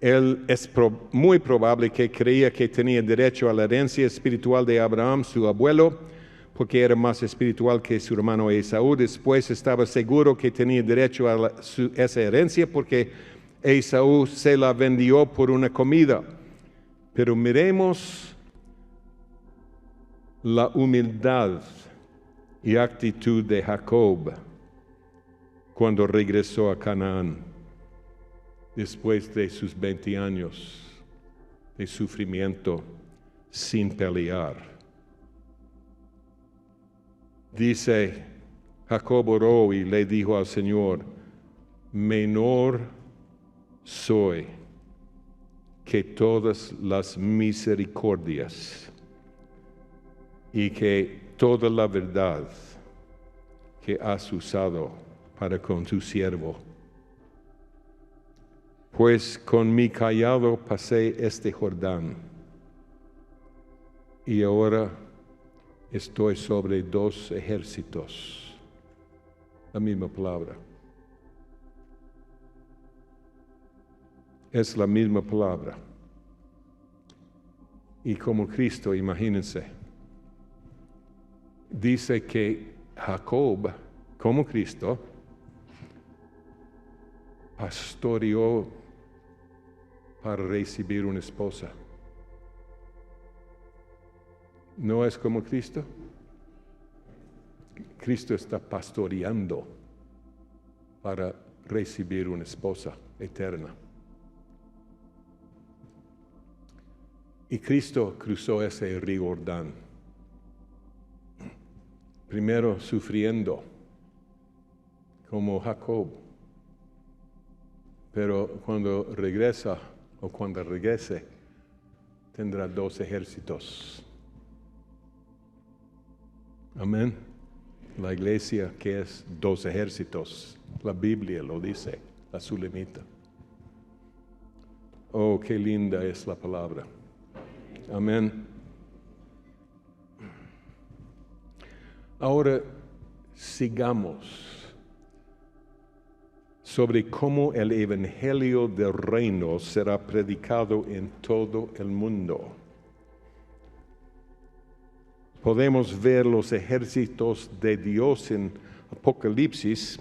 Él es muy probable que creía que tenía derecho a la herencia espiritual de Abraham, su abuelo, porque era más espiritual que su hermano Esaú. Después estaba seguro que tenía derecho a esa herencia porque Esaú se la vendió por una comida. Pero miremos la humildad y actitud de Jacob cuando regresó a Canaán después de sus 20 años de sufrimiento sin pelear. Dice, Jacob oró y le dijo al Señor, menor soy que todas las misericordias y que toda la verdad que has usado para con tu siervo. Pues con mi cayado pasé este Jordán, y ahora estoy sobre 2 ejércitos. La misma palabra. Es la misma palabra. Y como Cristo, imagínense, dice que Jacob, como Cristo, pastoreó para recibir una esposa. ¿No es como Cristo? Cristo está pastoreando para recibir una esposa eterna. Y Cristo cruzó ese río Jordán, primero sufriendo como Jacob, pero cuando regrese, tendrá 2 ejércitos. Amén. La iglesia que es 2 ejércitos, la Biblia lo dice, la Sulemita. Oh, qué linda es la palabra. Amén. Ahora sigamos sobre cómo el evangelio del reino será predicado en todo el mundo. Podemos ver los ejércitos de Dios en Apocalipsis,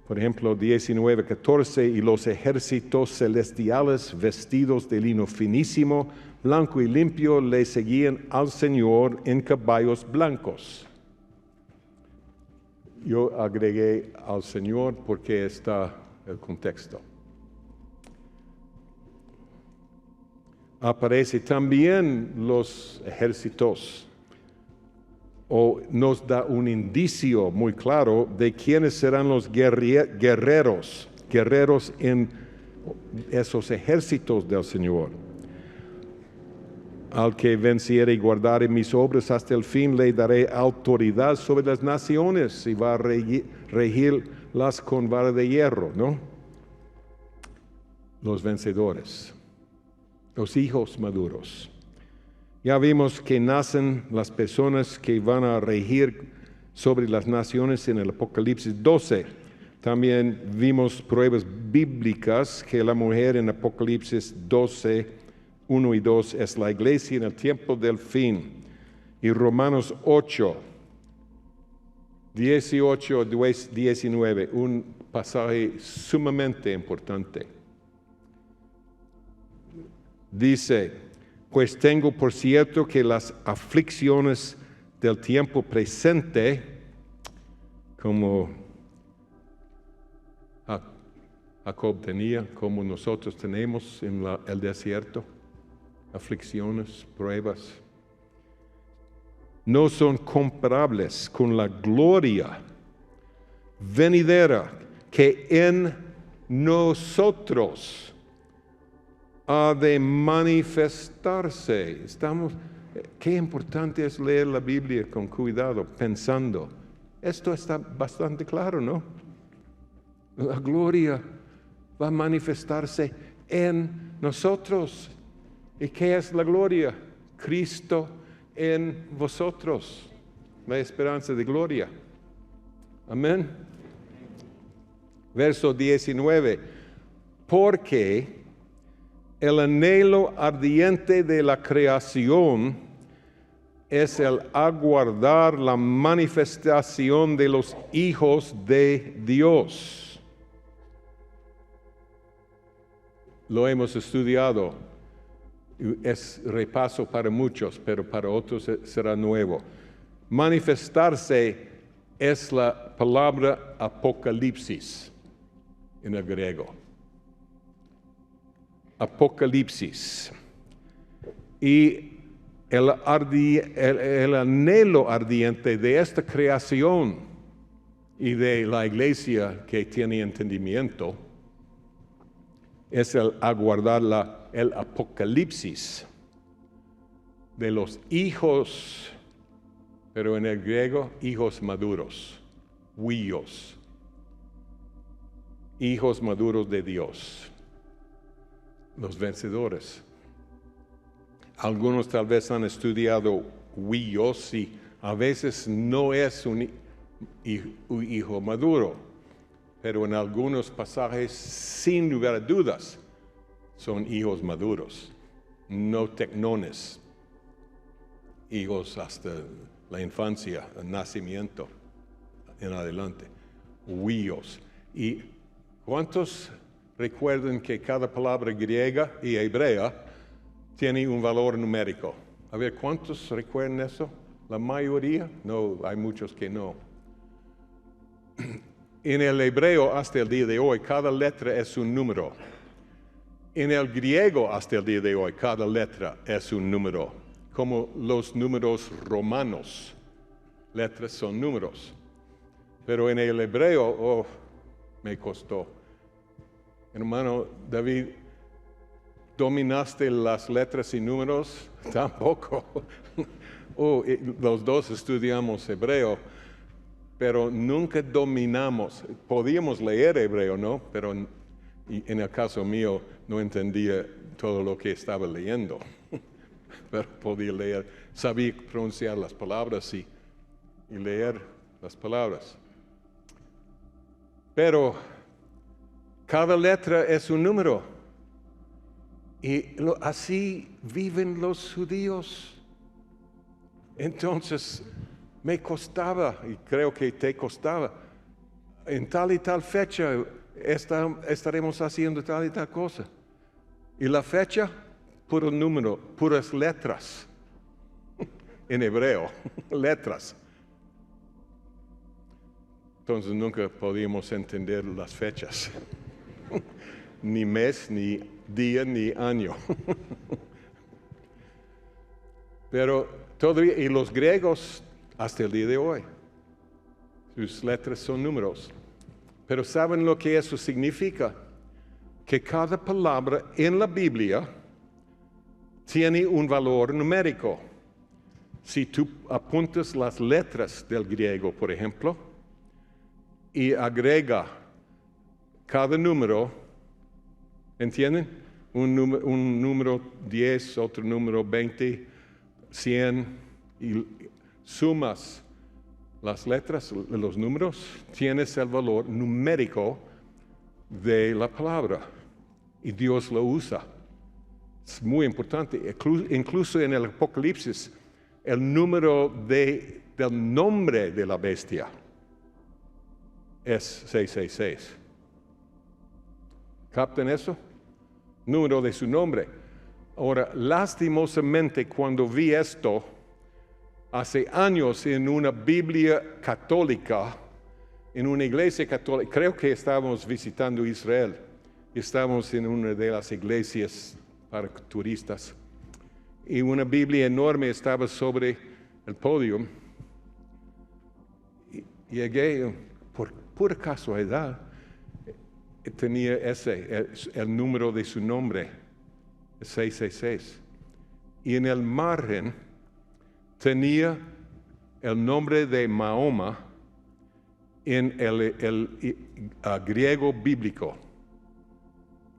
por ejemplo 19:14, y los ejércitos celestiales vestidos de lino finísimo, blanco y limpio, le seguían al Señor en caballos blancos. Yo agregué al Señor porque está el contexto. Aparece también los ejércitos, o nos da un indicio muy claro de quiénes serán los guerreros en esos ejércitos del Señor. Al que venciere y guardare mis obras hasta el fin, le daré autoridad sobre las naciones y va a regirlas con vara de hierro, ¿no? Los vencedores, los hijos maduros. Ya vimos que nacen las personas que van a regir sobre las naciones en el Apocalipsis 12. También vimos pruebas bíblicas que la mujer en Apocalipsis 12, 1 y 2 es la iglesia en el tiempo del fin. Y Romanos 8, 18, 19, un pasaje sumamente importante. Dice, pues tengo por cierto que las aflicciones del tiempo presente, como Jacob tenía, como nosotros tenemos en el desierto, aflicciones, pruebas, no son comparables con la gloria venidera que en nosotros ha de manifestarse. Qué importante es leer la Biblia con cuidado, pensando. Esto está bastante claro, ¿no? La gloria va a manifestarse en nosotros. ¿Y qué es la gloria? Cristo en vosotros, la esperanza de gloria. Amén. Verso 19. Porque el anhelo ardiente de la creación es el aguardar la manifestación de los hijos de Dios. Lo hemos estudiado Es repaso para muchos, pero para otros será nuevo. Manifestarse es la palabra apocalipsis en el griego. Apocalipsis. Y el anhelo ardiente de esta creación y de la iglesia que tiene entendimiento es el aguardar el apocalipsis de los hijos, pero en el griego, hijos maduros, huios, hijos maduros de Dios, los vencedores. Algunos tal vez han estudiado huios y a veces no es un hijo maduro, pero en algunos pasajes, sin lugar a dudas, son hijos maduros, no tecnones, hijos hasta la infancia, el nacimiento en adelante, huios. ¿Y cuántos recuerdan que cada palabra griega y hebrea tiene un valor numérico? A ver, ¿cuántos recuerdan eso? ¿La mayoría? No, hay muchos que no. En el hebreo hasta el día de hoy, cada letra es un número. En el griego hasta el día de hoy, cada letra es un número. Como los números romanos. Letras son números. Pero en el hebreo, me costó. Hermano David, ¿dominaste las letras y números? Tampoco. Los dos estudiamos hebreo, pero nunca dominamos. Podíamos leer hebreo, ¿no? Pero en el caso mío no entendía todo lo que estaba leyendo. Pero podía leer, sabía pronunciar las palabras y leer las palabras. Pero cada letra es un número. Y así viven los judíos. Entonces, me costaba, y creo que te costaba, en tal y tal fecha estaremos haciendo tal y tal cosa. Y la fecha, puro número, puras letras. En hebreo, letras. Entonces nunca podíamos entender las fechas. Ni mes, ni día, ni año. Pero todavía, y los griegos hasta el día de hoy, sus letras son números. Pero ¿saben lo que eso significa? Que cada palabra en la Biblia tiene un valor numérico. Si tú apuntas las letras del griego, por ejemplo, y agrega cada número, ¿entienden? Un número 10, otro número 20, 100, y sumas las letras, los números, tienes el valor numérico de la palabra. Y Dios lo usa. Es muy importante. Incluso en el Apocalipsis, el número del nombre de la bestia es 666. ¿Captan eso? Número de su nombre. Ahora, lastimosamente, cuando vi esto hace años en una Biblia católica, en una iglesia católica, creo que estábamos visitando Israel, estábamos en una de las iglesias para turistas, y una Biblia enorme estaba sobre el podio. Y llegué, por pura casualidad, tenía el número de su nombre, 666. Y en el margen tenía el nombre de Mahoma en el griego bíblico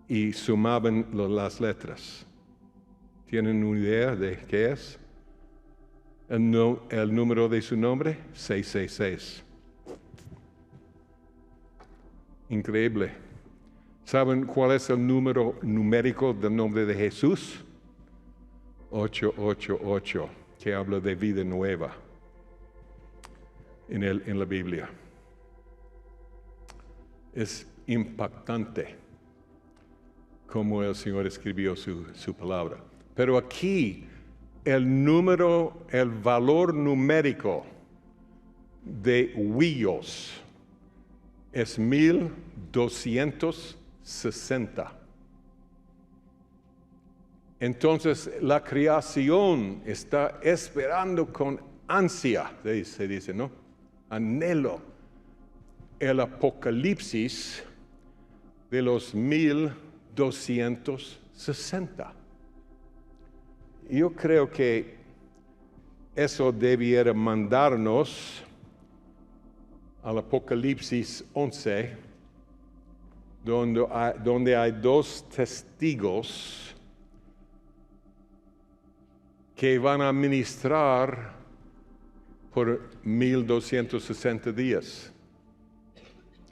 y sumaban las letras. ¿Tienen una idea de qué es? El número de su nombre, 666. Increíble. ¿Saben cuál es el número numérico del nombre de Jesús? 888, que habla de vida nueva en la Biblia. Es impactante cómo el Señor escribió su palabra. Pero aquí el valor numérico de huios es 1260. Entonces la creación está esperando con ansia, se dice, ¿no? Anhelo el apocalipsis de los 1260. Yo creo que eso debiera mandarnos al Apocalipsis 11, donde hay dos testigos que van a ministrar por 1260 días.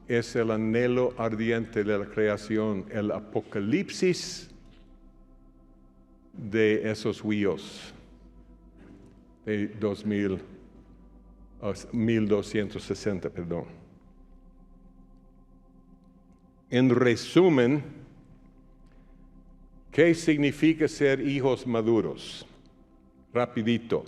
Es el anhelo ardiente de la creación, el Apocalipsis de esos huíos de 1260, perdón. En resumen, ¿qué significa ser hijos maduros? Rapidito.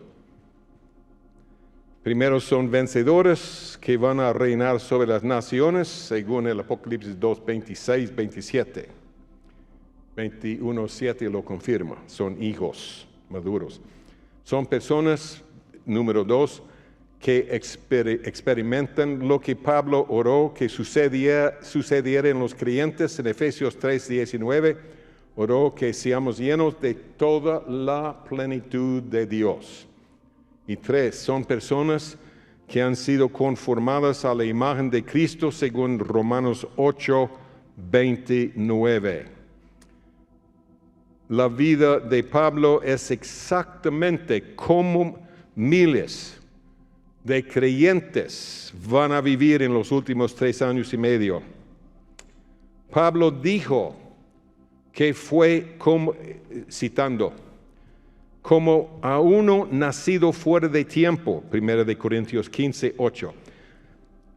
Primero son vencedores que van a reinar sobre las naciones, según el Apocalipsis 2, 26, 27. 21:7 lo confirma, son hijos maduros. Son personas, número 2, que experimentan lo que Pablo oró que sucediera en los creyentes en Efesios 3:19. Oró que seamos llenos de toda la plenitud de Dios. Y 3, son personas que han sido conformadas a la imagen de Cristo según Romanos 8:29. La vida de Pablo es exactamente como miles de creyentes van a vivir en los últimos 3 años y medio. Pablo dijo que fue como, citando, como a uno nacido fuera de tiempo, 1 Corintios 15:8.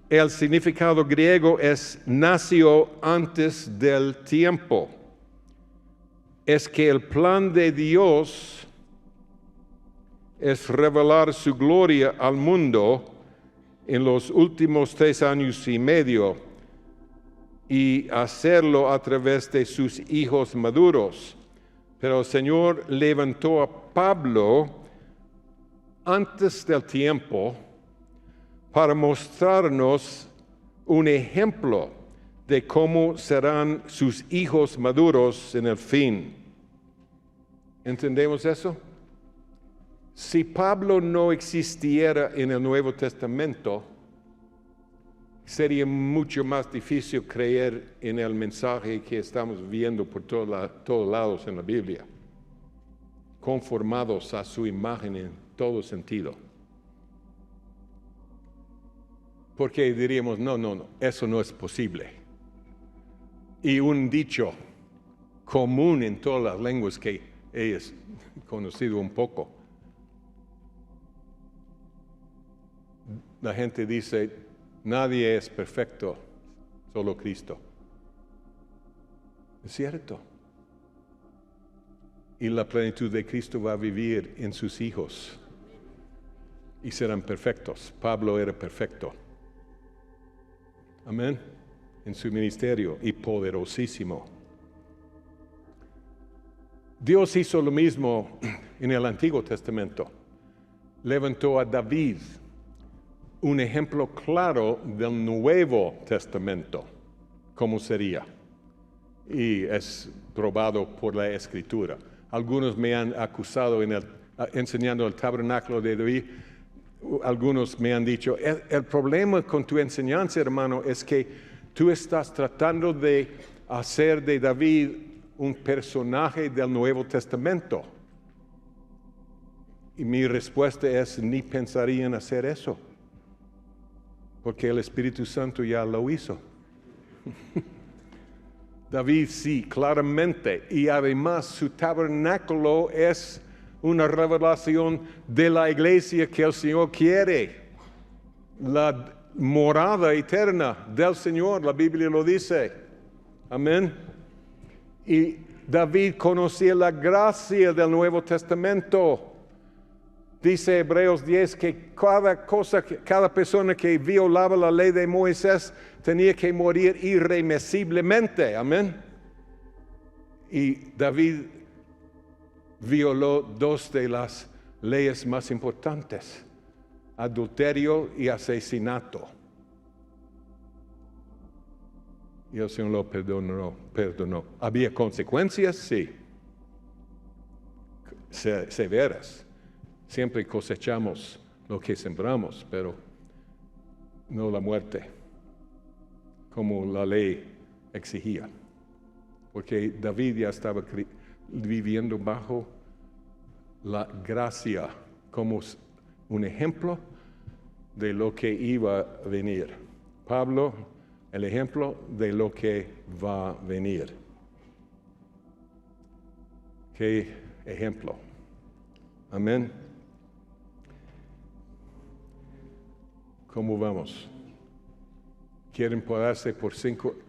El significado griego es nació antes del tiempo. Es que el plan de Dios es revelar su gloria al mundo en los últimos 3 años y medio y hacerlo a través de sus hijos maduros. Pero el Señor levantó a Pablo antes del tiempo para mostrarnos un ejemplo de cómo serán sus hijos maduros en el fin. ¿Entendemos eso? Si Pablo no existiera en el Nuevo Testamento, sería mucho más difícil creer en el mensaje que estamos viendo por todos lados en la Biblia, conformados a su imagen en todo sentido. Porque diríamos, no, eso no es posible. Y un dicho común en todas las lenguas que he conocido un poco, la gente dice, nadie es perfecto, solo Cristo. Es cierto. Y la plenitud de Cristo va a vivir en sus hijos y serán perfectos. Pablo era perfecto. Amén. En su ministerio y poderosísimo. Dios hizo lo mismo en el Antiguo Testamento. Levantó a David, un ejemplo claro del Nuevo Testamento, cómo sería. Y es probado por la Escritura. Algunos me han acusado enseñando el tabernáculo de David. Algunos me han dicho, el problema con tu enseñanza, hermano, es que tú estás tratando de hacer de David un personaje del Nuevo Testamento. Y mi respuesta es, ni pensaría en hacer eso. Porque el Espíritu Santo ya lo hizo. David sí, claramente. Y además su tabernáculo es una revelación de la iglesia que el Señor quiere. La morada eterna del Señor, la Biblia lo dice. Amén. Y David conocía la gracia del Nuevo Testamento. Dice Hebreos 10 que cada persona que violaba la ley de Moisés tenía que morir irremisiblemente. Amén. Y David violó dos de las leyes más importantes: adulterio y asesinato. Y el Señor lo perdonó. ¿Había consecuencias? Sí. Severas. Siempre cosechamos lo que sembramos, pero no la muerte, como la ley exigía. Porque David ya estaba viviendo bajo la gracia como un ejemplo de lo que iba a venir. Pablo, el ejemplo de lo que va a venir. ¿Qué ejemplo? Amén. ¿Cómo vamos? ¿Quieren pararse por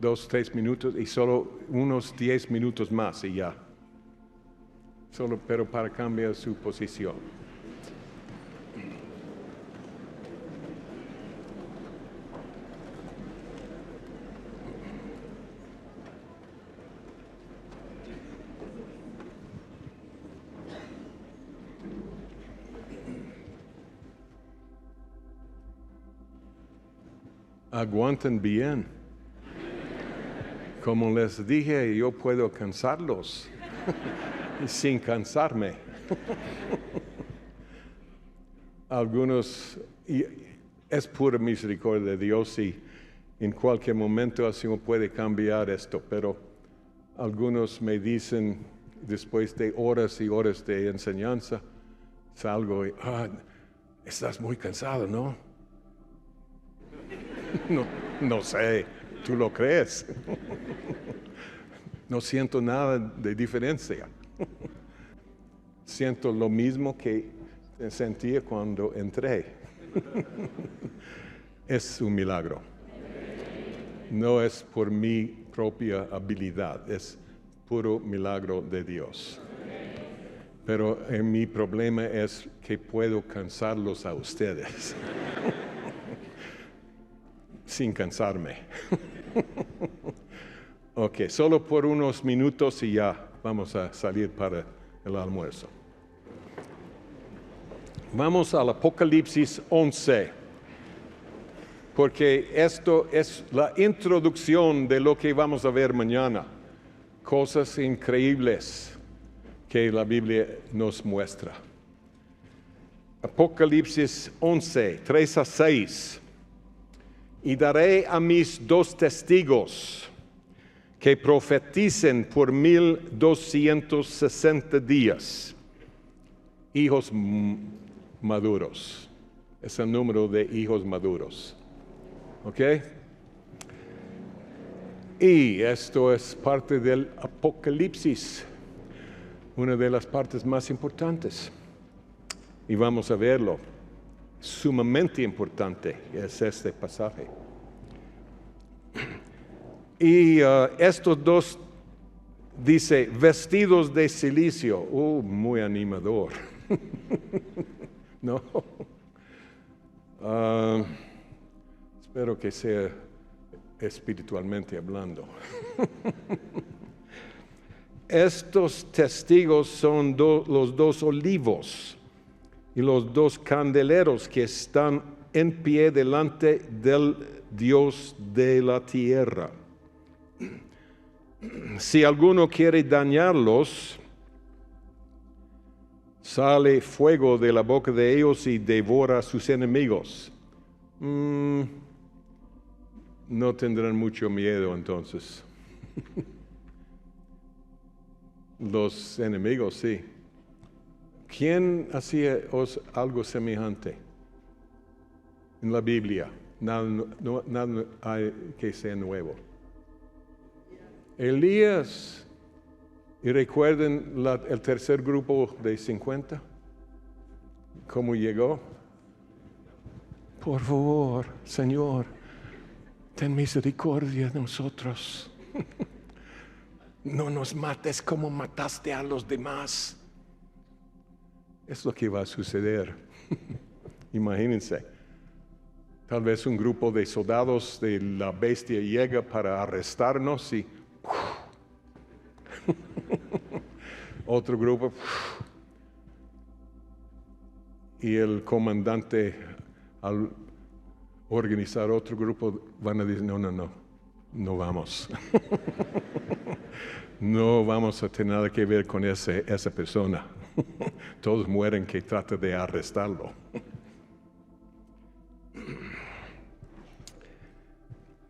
2, 3 minutos y solo unos 10 minutos más y ya? Pero para cambiar su posición. Aguanten bien. Como les dije, yo puedo cansarlos sin cansarme. Algunos, y es pura misericordia de Dios y en cualquier momento el Señor puede cambiar esto, pero algunos me dicen después de horas y horas de enseñanza, salgo y, estás muy cansado, ¿no? No sé, ¿tú lo crees? No siento nada de diferencia. Siento lo mismo que sentía cuando entré. Es un milagro. No es por mi propia habilidad, es puro milagro de Dios. Pero mi problema es que puedo cansarlos a ustedes. Sin cansarme. Ok, solo por unos minutos y ya vamos a salir para el almuerzo. Vamos al Apocalipsis 11, porque esto es la introducción de lo que vamos a ver mañana. Cosas increíbles que la Biblia nos muestra. Apocalipsis 11, 3-6. Y daré a mis 2 testigos que profeticen por 1260 días, hijos maduros. Es el número de hijos maduros. ¿Ok? Y esto es parte del Apocalipsis, una de las partes más importantes. Y vamos a verlo. Sumamente importante es este pasaje. Y estos 2 dice vestidos de silicio. Muy animador. No. Espero que sea espiritualmente hablando. Estos testigos son los 2 olivos y los 2 candeleros que están en pie delante del Dios de la tierra. Si alguno quiere dañarlos, sale fuego de la boca de ellos y devora a sus enemigos. No tendrán mucho miedo entonces. Los enemigos, sí. ¿Quién hacía algo semejante en la Biblia? Nada hay que sea nuevo. Elías. Y recuerden el tercer grupo de 50. ¿Cómo llegó? Por favor, Señor, ten misericordia de nosotros. no nos mates como mataste a los demás. Es lo que va a suceder. Imagínense. Tal vez un grupo de soldados de la bestia llega para arrestarnos y otro grupo y el comandante al organizar otro grupo van a decir no vamos. No vamos a tener nada que ver con esa persona. Todos mueren que trata de arrestarlo.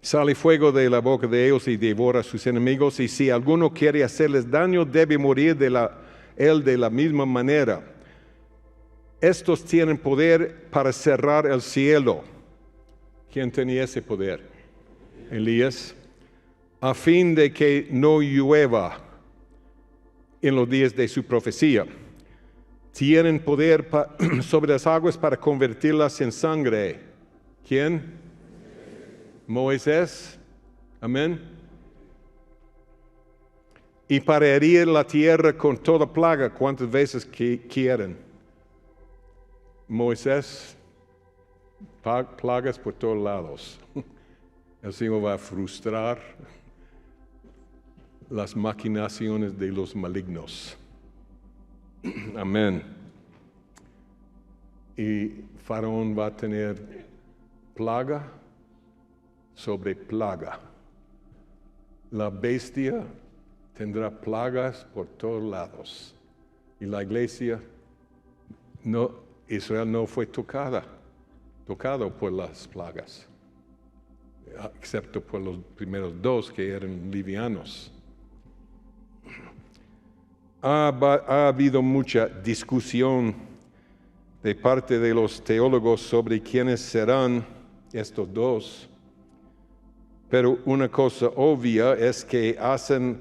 Sale fuego de la boca de ellos y devora a sus enemigos, y si alguno quiere hacerles daño, debe morir él de la misma manera. Estos tienen poder para cerrar el cielo. ¿Quién tenía ese poder? Elías. A fin de que no llueva en los días de su profecía. Tienen poder sobre las aguas para convertirlas en sangre. ¿Quién? Moisés. Amén. Y para herir la tierra con toda plaga, cuantas veces quieren. Moisés, plagas por todos lados. El Señor va a frustrar las maquinaciones de los malignos. Amén. Y Faraón va a tener plaga sobre plaga. La bestia tendrá plagas por todos lados. Y la iglesia, Israel no fue tocado por las plagas, excepto por los primeros dos que eran livianos. Ha habido mucha discusión de parte de los teólogos sobre quiénes serán estos dos. Pero una cosa obvia es que hacen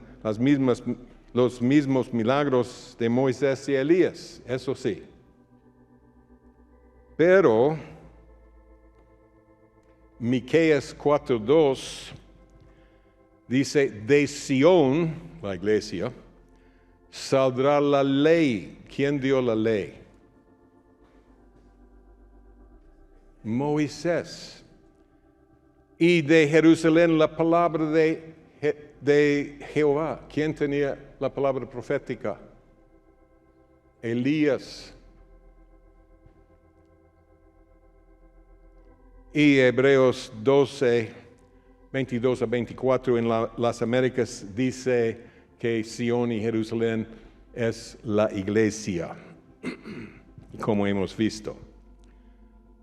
los mismos milagros de Moisés y Elías, eso sí. Pero Miqueas 4:2 dice, de Sión, la iglesia, saldrá la ley. ¿Quién dio la ley? Moisés. Y de Jerusalén la palabra de Jehová. ¿Quién tenía la palabra profética? Elías. Y Hebreos 12, 22 a 24 en las Américas dice que Sión y Jerusalén es la iglesia, como hemos visto.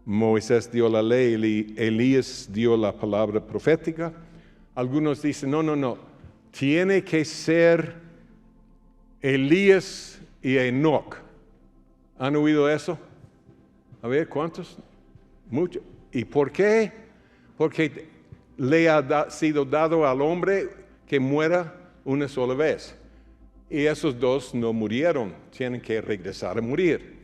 Moisés dio la ley y Elías dio la palabra profética. Algunos dicen, no, tiene que ser Elías y Enoc. ¿Han oído eso? A ver, ¿cuántos? Muchos. ¿Y por qué? Porque le ha sido dado al hombre que muera una sola vez. Y esos dos no murieron, tienen que regresar a morir.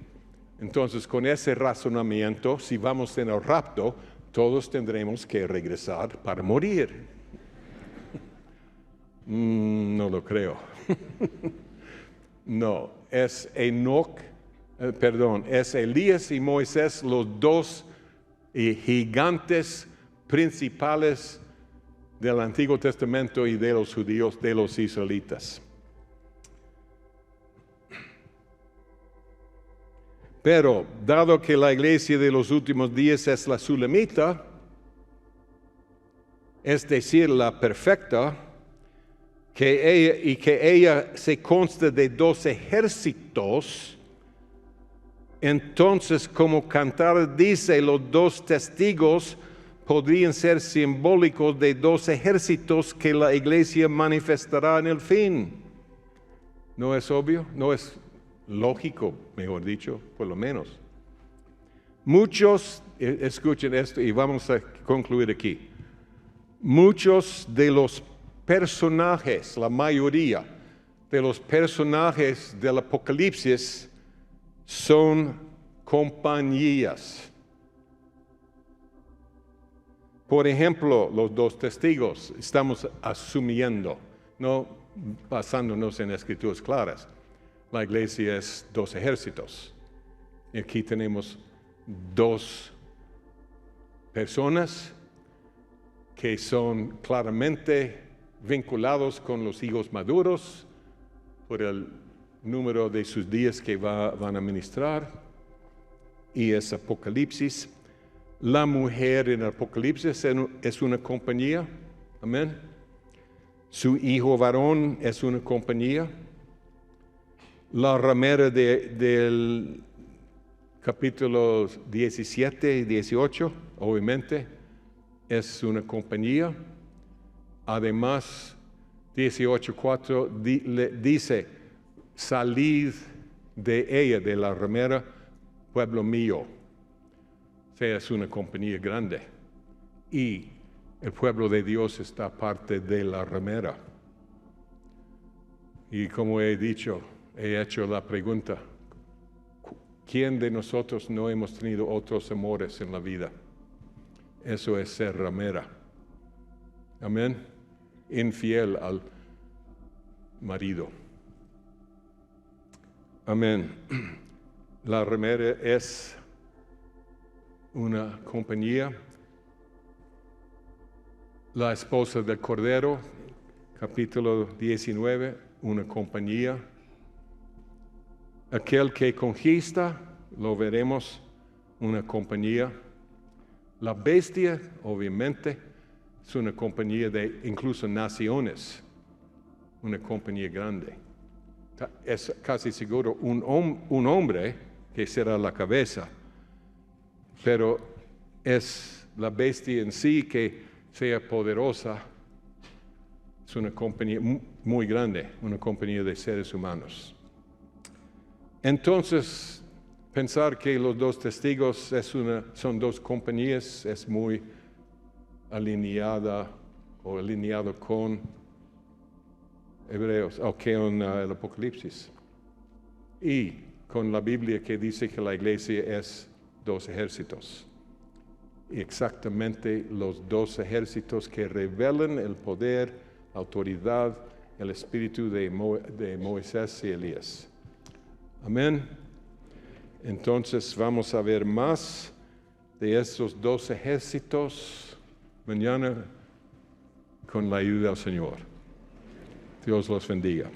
Entonces, con ese razonamiento, si vamos en el rapto, todos tendremos que regresar para morir. No lo creo. No, es es Elías y Moisés, los dos gigantes principales del Antiguo Testamento y de los judíos, de los israelitas. Pero, dado que la iglesia de los últimos días es la sulamita, es decir, la perfecta, que ella se consta de 2 ejércitos, entonces, como Cantar dice, los 2 testigos podrían ser simbólicos de 2 ejércitos que la iglesia manifestará en el fin. ¿No es obvio? ¿No es lógico, mejor dicho, por lo menos? Muchos, escuchen esto y vamos a concluir aquí. Muchos de los personajes, la mayoría de los personajes del Apocalipsis son compañías. Por ejemplo, los 2 testigos, estamos asumiendo, no basándonos en escrituras claras. La iglesia es 2 ejércitos. Y aquí tenemos 2 personas que son claramente vinculados con los higos maduros por el número de sus días que van a ministrar. Y es Apocalipsis. La mujer en Apocalipsis es una compañía. Amén. Su hijo varón es una compañía. La ramera del capítulo 17 y 18, obviamente, es una compañía. Además, 18:4 dice, salid de ella, de la ramera, pueblo mío. O sea, es una compañía grande. Y el pueblo de Dios está parte de la ramera. Y como he dicho, he hecho la pregunta, ¿quién de nosotros no hemos tenido otros amores en la vida? Eso es ser ramera. Amén. Infiel al marido. Amén. La ramera es una compañía. La esposa del Cordero, capítulo 19, una compañía. Aquel que conquista, lo veremos, una compañía. La bestia, obviamente, es una compañía de incluso naciones, una compañía grande. Es casi seguro un hombre que será la cabeza, pero es la bestia en sí que sea poderosa. Es una compañía muy grande, una compañía de seres humanos. Entonces, pensar que los 2 testigos son 2 compañías es muy alineado con Hebreos, o con el Apocalipsis. Y con la Biblia que dice que la iglesia es 2 ejércitos. Y exactamente los 2 ejércitos que revelan el poder, la autoridad, el espíritu de Moisés y Elías. Amén. Entonces vamos a ver más de estos 2 ejércitos mañana con la ayuda del Señor. Dios los bendiga.